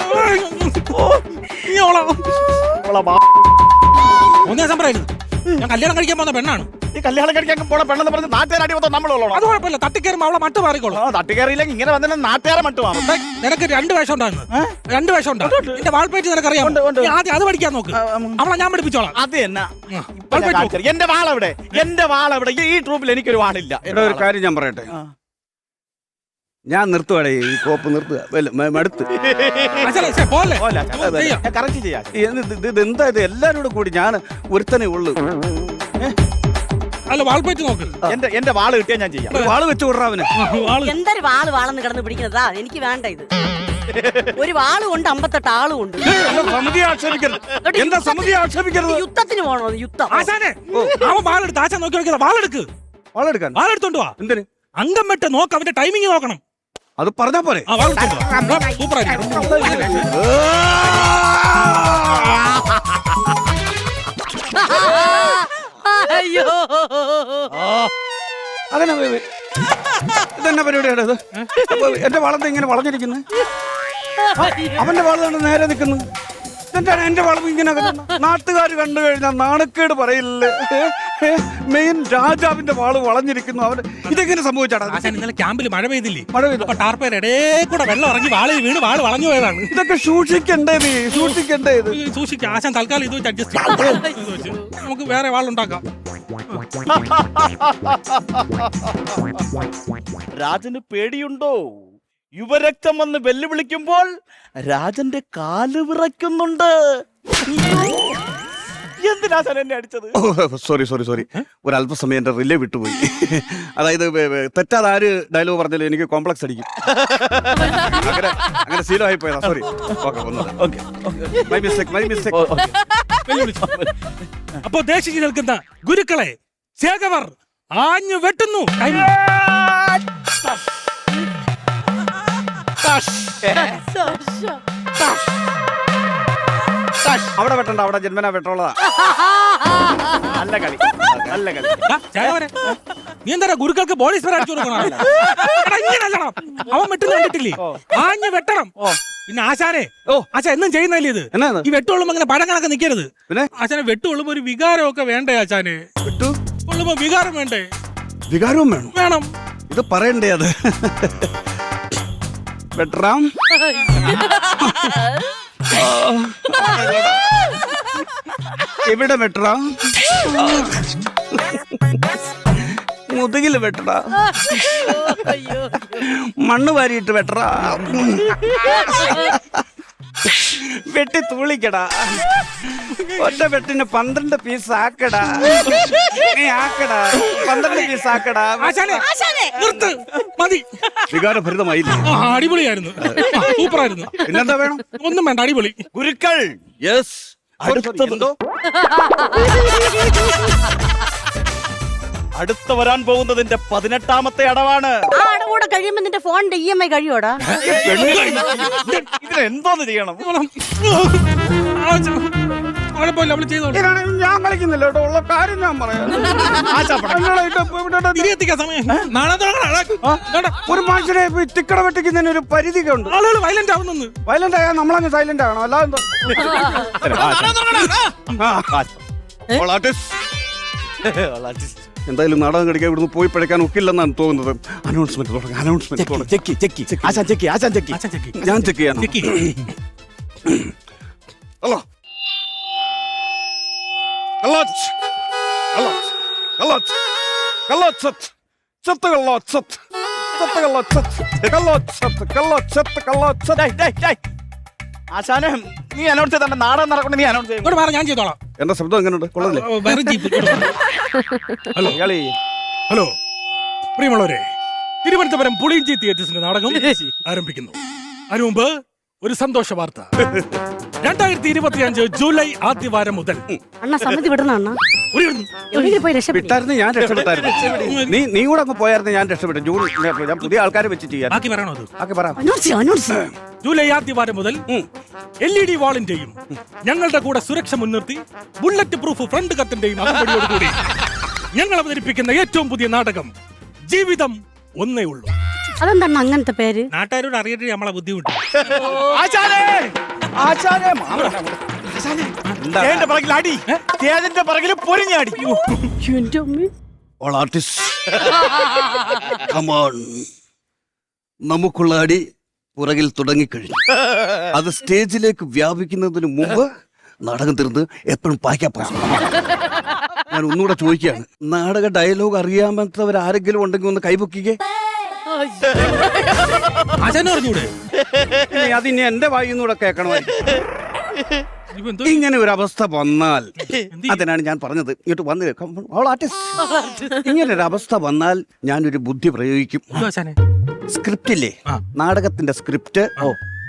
Speaker 8: ഒന്നേ സംഭവമായിരുന്നു. ഞാൻ കല്യാണം കഴിക്കാൻ പോകുന്ന പെണ്ണാണ്.
Speaker 10: ഈ കല്യാണം കഴിക്കാൻ പോണ പെണ്ണെന്ന് പറഞ്ഞ് നാട്ടുകാരടി മൊത്തം നമ്മളുള്ളൂ.
Speaker 8: അത് കുഴപ്പമില്ല, തട്ടിക്കയറുമ്പോ അവളെ മട്ട് മാറിക്കോളൂ.
Speaker 10: തട്ടിക്കയറിയില്ലെങ്കിൽ ഇങ്ങനെ വന്നിട്ട് നാട്ടുകാരെ മട്ടുവാണ്.
Speaker 8: നിനക്ക് 2 വേഷം ഉണ്ടായിരുന്നു. 2 വേഷം ഉണ്ട്. എന്റെ വാൾപ്പേറ്റ് നിനക്കറിയാം. ആദ്യം അത് പഠിക്കാൻ നോക്ക്. അവളെ ഞാൻ പഠിപ്പിച്ചോളാം.
Speaker 10: അത് തന്നെ എന്റെ വാളെവിടെ? എന്റെ വാളെവിടെ? ഈ ട്രൂപ്പിൽ എനിക്കൊരു വാളില്ല.
Speaker 9: ഇവിടെ ഒരു കാര്യം ഞാൻ പറയട്ടെ. ഞാൻ നിർത്തുവാടേ, ഈ കോപ്പ് നിർത്തുക. മടുത്ത്
Speaker 10: കറക്റ്റ് ചെയ്യാം.
Speaker 9: ഇതെന്താ ഇത്? എല്ലാരും കൂടി ഞാൻ ഒരുത്തനെ ഉള്ളു.
Speaker 8: അല്ല വാൾപ്പേറ്റ് നോക്ക്.
Speaker 10: എന്റെ വാള് കിട്ടിയാ ഞാൻ ചെയ്യാം.
Speaker 9: വാള് വെച്ച് വിടറാ അവന്.
Speaker 8: വാള്
Speaker 2: എന്തൊരു വാള് വാളെന്ന് കിടന്ന് പിടിക്കുന്നതാ എനിക്ക് വേണ്ട ഇത്. ഒരു വാളും ഉണ്ട് 58 ആളും ഉണ്ട്.
Speaker 9: സമിതി ആക്ഷേപിക്കരുത്. എന്താ സമിതി ആക്ഷേപിക്കരുത്?
Speaker 2: യുദ്ധത്തിന് പോണോ യുദ്ധം?
Speaker 8: ആശാനെ അവൻ വാളെടുത്ത് ആശാൻ നോക്കി നോക്കിയതാ. വാളെടുക്ക്.
Speaker 9: വാളെടുക്കാൻ
Speaker 8: വാളെടുത്തോണ്ട് വാ.
Speaker 9: എന്തിന്?
Speaker 8: അംഗം വെട്ട് നോക്ക്, അവന്റെ ടൈമിങ് നോക്കണം.
Speaker 9: അത് പറഞ്ഞാ പോരെ.
Speaker 8: ആ വാളെടുത്തോണ്ട് വാ. സൂപ്പറായിരിക്കും.
Speaker 1: അയ്യോ
Speaker 9: അതെന്നാ ഇതെന്നാ പരിപാടിയാണ് ഇത്? അപ്പൊ എന്റെ വളന്ത ഇങ്ങനെ വളഞ്ഞിരിക്കുന്നു. അവന്റെ വള നേരെ നിൽക്കുന്നു. എന്താണ് എന്റെ വളവ് ഇങ്ങനെ നാട്ടുകാർ കണ്ടു കഴിഞ്ഞാൽ നാണക്കേട് പറയില്ലേ? മെയിൻ രാജാവിന്റെ വാള് വളഞ്ഞിരിക്കുന്നു. അവന് ഇതെങ്ങനെ സംഭവിച്ചാടാ?
Speaker 8: ആശാൻ ഇന്നലെ ക്യാമ്പിൽ മഴ പെയ്തില്ലേ?
Speaker 9: മഴ പെയ്തു.
Speaker 8: അപ്പൊ ടാർപ്പേർ ഇടയിൽ കൂടെ വെള്ളം ഇറങ്ങി വാള് വീണ് വാള് വളഞ്ഞു പോയതാണ്.
Speaker 9: ഇതൊക്കെ സൂക്ഷിക്കണ്ടേ നീ? സൂക്ഷിക്കണ്ടേ ഇത്?
Speaker 8: സൂക്ഷിക്കാം. ആശാൻ തൽക്കാലം ഇത് വെച്ച് അഡ്ജസ്റ്റ് ചെയ്യാം. നമുക്ക് വേറെ വാളുണ്ടാക്കാം.
Speaker 10: രാജന് പേടിയുണ്ടോ? യുവരക്തം വന്ന് വെല്ലുവിളിക്കുമ്പോൾ രാജന്റെ കാല് വിറയ്ക്കുന്നുണ്ട്. എന്തിനാ സാർ എന്നെ അടിച്ചത്?
Speaker 9: സോറി സോറി സോറി, ഒരു അല്പസമയം എന്റെ റിലേ വിട്ടുപോയി. അതായത് തെറ്റാതെ ആര് ഡയലോഗ് പറഞ്ഞാലും എനിക്ക് കോംപ്ലക്സ് അടിക്കും. അങ്ങനെ ശീലമായി പോയതാ. സോറി. My mistake.
Speaker 8: അപ്പൊ ദേശിച്ച് നിൽക്കുന്ന ഗുരുക്കളെ ചേകവർ ആഞ്ഞു വെട്ടുന്നു.
Speaker 9: അവിടെ വെട്ടണ്ട, അവിടെ ജന്മനാ വെട്ടോളതാ.
Speaker 10: നല്ല കളി, നല്ല കളി.
Speaker 8: നീ എന്താ ഗുരുക്കൾക്ക് ബോഡി സ്പ്രേ അടിച്ചു കൊടുക്കണം? ഇങ്ങനല്ലണം, അവൻ വെട്ടുന്ന കണ്ടിട്ടില്ലേ? ആഞ്ഞു വെട്ടണം. പിന്നെ ആശാനെ, ആശാ എന്നും ചെയ്യുന്നല്ലേ ഇത്? ഈ വെട്ടുകൊള്ളുമ്പോ അങ്ങനെ പഴം കണക്ക് നിൽക്കരുത്.
Speaker 9: പിന്നെ
Speaker 8: ആശാനെ വെട്ടുകൊള്ളുമ്പോ ഒരു വികാരമൊക്കെ വേണ്ടേ? ആശാനെ വെട്ടുകൊള്ളുമ്പോ വികാരം വേണ്ടേ?
Speaker 9: വികാരവും വേണം.
Speaker 8: വേണം.
Speaker 9: ഇത് പറയണ്ടേ? അത് വെട്ടറാം. എവിടെ വെട്ടറാ? മുതുകില് വെട്ടടാ. മണ്ണ് വാരിയിട്ട് വെട്ടറാ. വെട്ടി തൂളിക്കടാ. ഒറ്റ വെട്ടിന് 12 പീസ് ആക്കടാ. നീ ആക്കടാ, 12 പീസ് ആക്കടാ.
Speaker 8: മതി.
Speaker 9: വികാരഭരിതമായില്ലേ?
Speaker 8: അടിപൊളിയായിരുന്നു, സൂപ്പറായിരുന്നു.
Speaker 9: പിന്നെന്താ വേണം?
Speaker 8: ഒന്നും വേണ്ട, അടിപൊളി.
Speaker 10: ഗുരുക്കൾ, യെസ്. അടുത്ത വരാൻ പോകുന്നതിന്റെ 18ാമത്തെ അടവാണ്.
Speaker 2: ആ അടവൂടെ കഴിയുമ്പോ നിന്റെ ഫോണിന്റെ EMI കഴിയോടാ?
Speaker 10: ഇതിനെന്തോന്ന് ചെയ്യണം?
Speaker 9: ഞാൻ കളിക്കുന്നില്ല കേട്ടോ, ഉള്ള കാര്യം ഞാൻ പറയാം. ഒരു മനുഷ്യനെ തിക്കട വെട്ടിക്കുന്നതിന് ഒരു പരിധിയൊക്കെ ഉണ്ട്.
Speaker 8: ആളുകൾ വയലന്റ് ആവുന്നു.
Speaker 9: വയലന്റ് ആയാൽ നമ്മളങ്ങ് സൈലന്റ് ആകണം, അല്ലാതെ എന്തായാലും നാടകം കളിക്കാൻ ഇവിടുന്ന് പോയി പഴക്കാൻ ഒക്കില്ലെന്നാണ് തോന്നുന്നത്. അനൗൺസ്മെന്റ് തുടങ്ങാം. അനൗൺസ്മെന്റ് ഞാൻ ചെക്ക് ചെയ്യാം. ഹലോ,
Speaker 10: ആശാനെ, നീ അനൗൺസ് ചെയ്ത നാടകം നടക്കണം. നീ അനൗൺസ് ചെയ്യും.
Speaker 8: ഞാൻ ചെയ്തോളാം.
Speaker 9: എന്റെ ശബ്ദം എങ്ങനെയുണ്ട്? കൊള്ളല്ലേ?
Speaker 8: ഹലോ പ്രിയമുള്ളവരെ, തിരുവനന്തപുരം പുളിയിഞ്ചി തിയേറ്റേഴ്സിന്റെ നാടകം ആരംഭിക്കുന്നു. അതിനു മുമ്പ് ഒരു സന്തോഷ വാർത്ത. 2025 ജൂലൈ ആദ്യവാരം മുതൽ
Speaker 2: അണ്ണാ സമിതി വിടണ അണ്ണാ.
Speaker 9: വിട്ടായിരുന്നു, ഞാൻ രക്ഷപ്പെട്ടായിരുന്നു. നീ കൂടെ അങ്ങ് പോയായിരുന്നു, ഞാൻ രക്ഷപ്പെട്ടു. ഞാൻ പുതിയ ആൾക്കാരെ വെച്ച് ചെയ്യാൻ.
Speaker 8: ബാക്കി പറയണോ? അത്
Speaker 9: ബാക്കി പറയാം.
Speaker 8: ജൂലൈ ആദ്യവാരം മുതൽ LED വാളിന്റെയും ഞങ്ങളുടെ കൂടെ സുരക്ഷ മുൻനിർത്തി ബുള്ളറ്റ് പ്രൂഫ് ഫ്രണ്ട് കത്തിന്റെയും അകമ്പടിയോടുകൂടി ഞങ്ങൾ അവതരിപ്പിക്കുന്ന ഏറ്റവും പുതിയ നാടകം ജീവിതം ഒന്നേ ഉള്ളൂ.
Speaker 2: അതെന്താണ് അങ്ങനത്തെ പേര്?
Speaker 8: നാട്ടുകാരോട് അറിയാൻ നമ്മളെ ബുദ്ധിമുട്ട്.
Speaker 10: അടി, സ്റ്റേജിന്റെ പിറകിൽ പൊരിഞ്ഞാടി.
Speaker 9: നമുക്കുള്ള അടി പുറകിൽ തുടങ്ങിക്കഴിഞ്ഞു. അത് സ്റ്റേജിലേക്ക് വ്യാപിക്കുന്നതിന് മുമ്പ് നാടകം തീർന്ന് എപ്പോഴും പായ്ക്കാൻ പോകും. ഞാൻ ഒന്നുകൂടെ ചോദിക്കുകയാണ്, നാടക ഡയലോഗ് അറിയാമെന്നവർ ആരെങ്കിലും ഉണ്ടെങ്കിൽ ഒന്ന് കൈപൊക്കിക്കേ.
Speaker 8: പറഞ്ഞൂടെ?
Speaker 9: അതിന് എന്റെ വായിന്നൂടെ കേൾക്കണമായിരിക്കും. ഇങ്ങനെ ഒരു അവസ്ഥ വന്നാൽ, അതിനാണ് ഞാൻ പറഞ്ഞത് ഇങ്ങോട്ട് വന്ന് ഇങ്ങനെ ഒരു അവസ്ഥ വന്നാൽ ഞാനൊരു ബുദ്ധി പ്രയോഗിക്കും. സ്ക്രിപ്റ്റില്ലേ, നാടകത്തിന്റെ സ്ക്രിപ്റ്റ്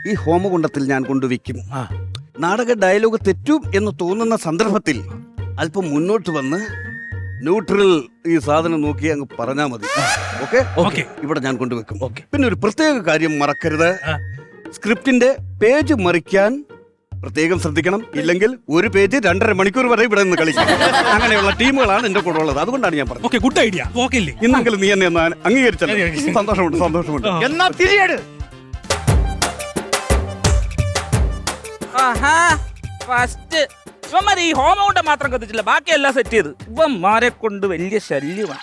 Speaker 9: ഈ ഹോമകുണ്ടത്തിൽ ഞാൻ കൊണ്ടുവയ്ക്കും. നാടക ഡയലോഗ് തെറ്റും എന്ന് തോന്നുന്ന സന്ദർഭത്തിൽ അല്പം മുന്നോട്ട് വന്ന് ന്യൂട്രൽ ഈ സാധനം നോക്കി അങ്ങ് പറഞ്ഞാൽ മതി. ഓക്കെ, ഇവിടെ ഞാൻ കൊണ്ടുവെക്കും. പിന്നെ ഒരു പ്രത്യേക കാര്യം മറക്കരുത്, സ്ക്രിപ്റ്റിന്റെ പേജ് മറിക്കാൻ പ്രത്യേകം ശ്രദ്ധിക്കണം. ഇല്ലെങ്കിൽ ഒരു പേജ് 2.5 മണിക്കൂർ വരെ ഇവിടെ നിന്ന് കളിക്കും. അങ്ങനെയുള്ള ടീമുകളാണ് എന്റെ കൂടെ ഉള്ളത്. അതുകൊണ്ടാണ് ഞാൻ പറഞ്ഞത്.
Speaker 8: Good idea.
Speaker 9: ഇന്നെങ്കിലും നീ എന്നെ അംഗീകരിച്ചല്ലോ. സന്തോഷമുണ്ട്.
Speaker 10: എന്നാ തിരിയട്. ഫസ്റ്റ് ഇവന്മാരെ ഈ ഹോമൗണ്ട മാത്രം കത്തിച്ചില്ല, ബാക്കിയെല്ലാം സെറ്റ് ചെയ്ത്. ഇവന്മാരെ കൊണ്ട് വലിയ ശല്യമാണ്.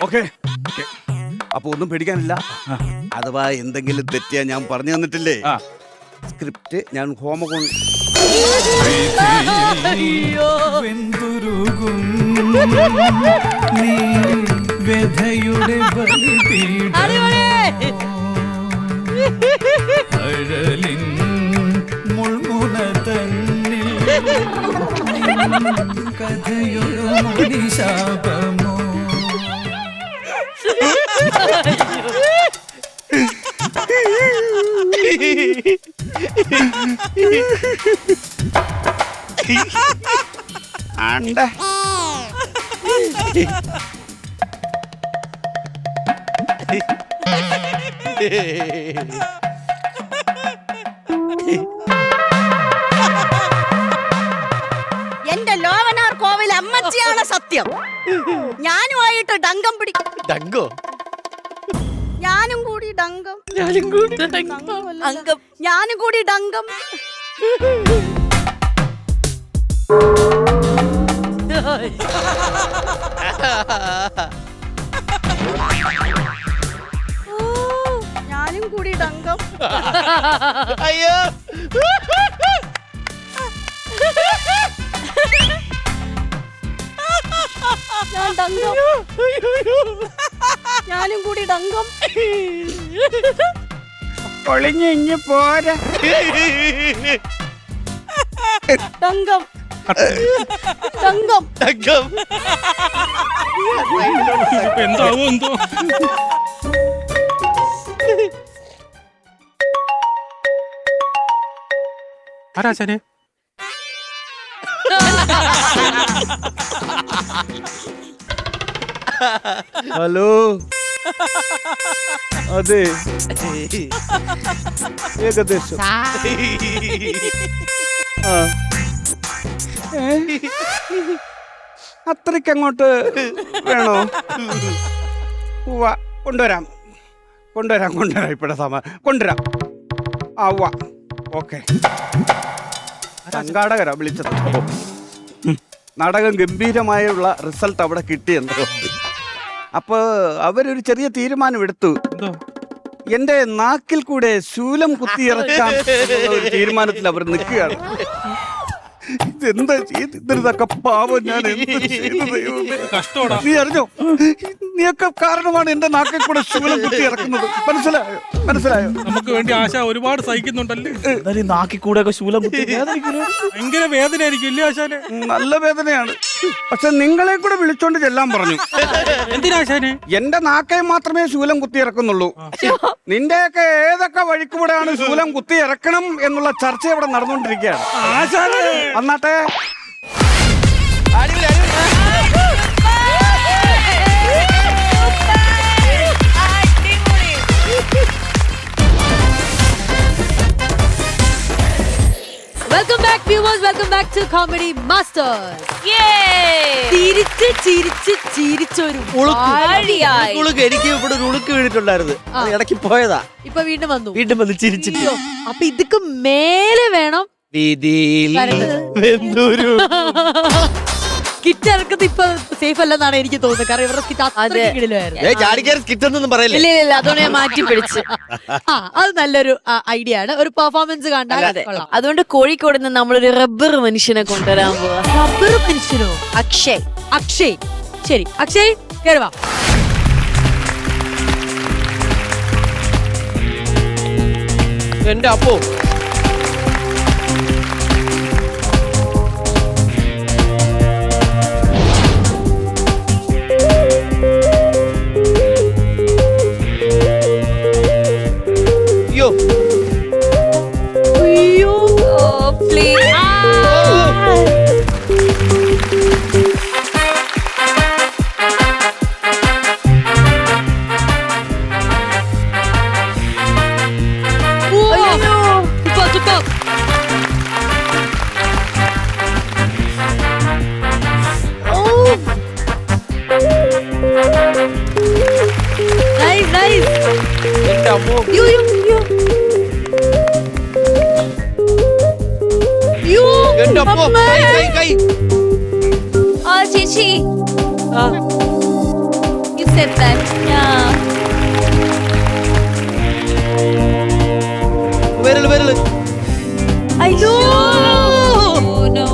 Speaker 9: ഓക്കെ, അപ്പൊ ഒന്നും പേടിക്കാനില്ല. അഥവാ എന്തെങ്കിലും തെറ്റിയാ ഞാൻ പറഞ്ഞു തന്നിട്ടില്ലേ, സ്ക്രിപ്റ്റ് ഞാൻ ഹോമകൊണ്ട്
Speaker 7: വ്യഥയുടെ അഴലിൻ മുൾമുന തന്നിൽ കഥയൊരു മണിശാപമോ.
Speaker 2: എന്റെ ലോവനാർ കോവിൽ അമ്മച്ചിയാണ് സത്യം. ഞാനുമായിട്ട് ഡങ്കം പിടിക്കും.
Speaker 3: ഡങ്കോ?
Speaker 2: ഞാനും കൂടി ഡങ്കം. ഞാനും കൂടി ഡങ്കം. ഞാനും കൂടി ഡങ്കം.
Speaker 3: അയ്യോ,
Speaker 2: ഞാൻ ഡങ്കം. ഞാനും കൂടി ഡങ്കം.
Speaker 9: ഒളിഞ്ഞു പോരാ.
Speaker 2: ഡങ്കം ഡങ്കം
Speaker 3: ഡങ്കം.
Speaker 8: എന്താവോ എന്തോ. ആരാശാനെ?
Speaker 9: ഹലോ, അതെ, ഏകദേശം. അത്രയ്ക്കങ്ങോട്ട് വേണോ? കൊണ്ടുവരാം ഇപ്പഴ കൊണ്ടുവരാം. ഓക്കെ. സംഘാടകരാ വിളിച്ചത്. നാടകം ഗംഭീരമായുള്ള റിസൾട്ട് അവിടെ കിട്ടിയെന്ന്. അപ്പൊ അവരൊരു ചെറിയ തീരുമാനം എടുത്തു. എന്റെ നാക്കിൽ കൂടെ ശൂലം കുത്തിയിറക്കാം എന്നുള്ള ഒരു തീരുമാനത്തിൽ അവർ നിൽക്കുകയാണ്. ഇതെന്താ ചെയ്തൊക്കെ പാവം ഞാൻ എന്ത് ചെയ്തു? നീ അറിഞ്ഞോ? നീയൊക്കെ കാരണമാണ് എന്റെ നാക്കിൽ കൂടെ ശൂലം കുത്തി ഇറക്കുന്നത്. മനസ്സിലായോ?
Speaker 8: നമുക്ക് വേണ്ടി ആശ ഒരുപാട് സഹിക്കുന്നുണ്ടല്ലേ.
Speaker 10: നാക്കി കൂടെ ഒക്കെ ശൂലം
Speaker 8: ഭയങ്കര വേദനയായിരിക്കും ഇല്ലേ ആശാനെ?
Speaker 9: നല്ല വേദനയാണ്. പക്ഷെ നിങ്ങളെ കൂടെ വിളിച്ചോണ്ട് ചെല്ലാൻ പറഞ്ഞു.
Speaker 8: എന്തിനാശാനെ?
Speaker 9: എന്റെ നാക്കേ മാത്രമേ ശൂലം കുത്തി ഇറക്കുന്നുള്ളൂ. നിന്റെയൊക്കെ ഏതൊക്കെ വഴിക്കൂടെയാണ് ശൂലം കുത്തി ഇറക്കണം എന്നുള്ള ചർച്ച ഇവിടെ നടന്നുകൊണ്ടിരിക്കുകയാണ്.
Speaker 8: ആശാനെ
Speaker 9: വന്നാട്ടെ.
Speaker 1: Welcome back viewers, welcome back to comedy masters. ചിരിച്ചൊരു
Speaker 3: എനിക്ക് ഇവിടെ ഒരു ഉളുക്ക് വീണിട്ടുണ്ടായിരുന്നു. ഇടയ്ക്ക് പോയതാ.
Speaker 1: ഇപ്പൊ വീണ്ടും വന്ന്
Speaker 3: ചിരിച്ചിട്ട്.
Speaker 1: അപ്പൊ ഇതൊക്കെ മേലെ വേണം
Speaker 3: വീതിയിൽ
Speaker 1: സ്കിറ്റ് ഇറക്കുന്നത് ഇപ്പൊ സേഫ് അല്ലെന്നാണ് എനിക്ക് തോന്നുന്നത്. കാരണം ഇവരുടെ സ്കിറ്റ് അത്രയ്ക്ക് കിടിലായിരുന്നു.
Speaker 3: ചാടിക്കാരി സ്കിറ്റ് ഒന്നും പറയല്ലേ.
Speaker 2: ഇല്ല അതുകൊണ്ട് ഞാൻ മാറ്റി പിടിച്ച്.
Speaker 1: അത് നല്ലൊരു ഐഡിയ ആണ്. ഒരു പെർഫോമൻസ് കണ്ടാൽ കൊള്ളാം.
Speaker 2: അതുകൊണ്ട് കോഴിക്കോട് നിന്ന് നമ്മളൊരു റബ്ബർ മനുഷ്യനെ കൊണ്ടുവരാൻ പോവാ.
Speaker 1: റബ്ബർ മനുഷ്യനോ?
Speaker 2: അക്ഷയ്.
Speaker 1: ശരി അക്ഷയ് കേറുവാ.
Speaker 3: എന്റെ അപ്പോ
Speaker 1: അയ്യോ
Speaker 5: പ്ലീസ്.
Speaker 3: എന്റെ അമ്മോ. എന്റെ അപ്പോ കൈ
Speaker 5: ചേച്ചി you said that. Yeah.
Speaker 3: വിരല്
Speaker 5: അയ്യോ. Oh, no.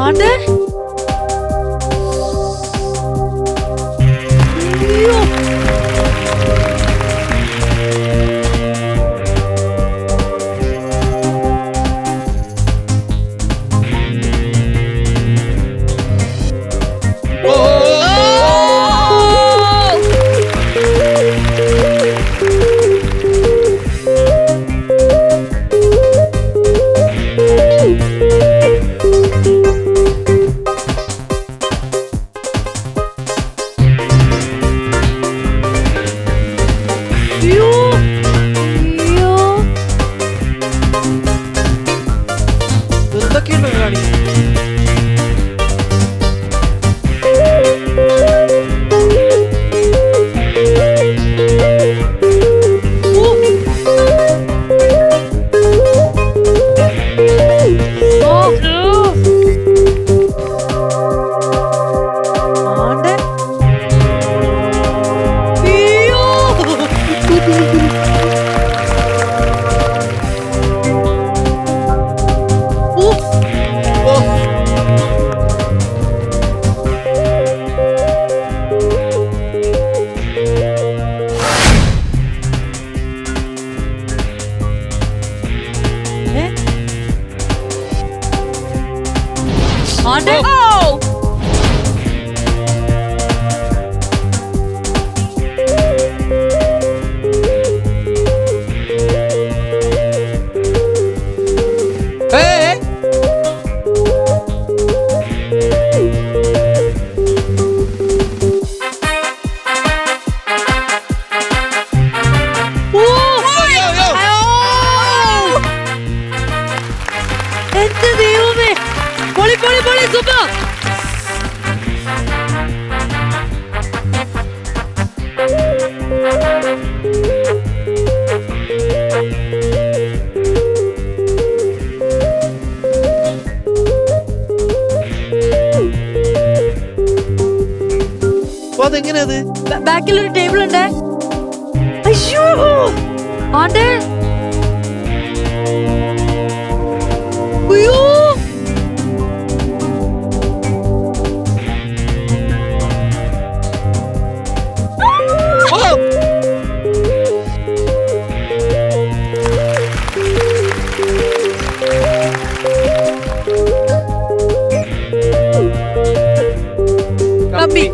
Speaker 1: ആണ്ടെ
Speaker 3: എന്തൊക്കെയുണ്ടോ കാണി.
Speaker 1: ആണ്ടെ എന്റെ ദൈവമേ, പൊളി പൊളി പൊളി സൂപ്പർ.
Speaker 3: അതെങ്ങനെയത്?
Speaker 1: ബാക്കിൽ ഒരു ടേബിൾ ഉണ്ട്. അയ്യോ ആണ്ടെ അയ്യോ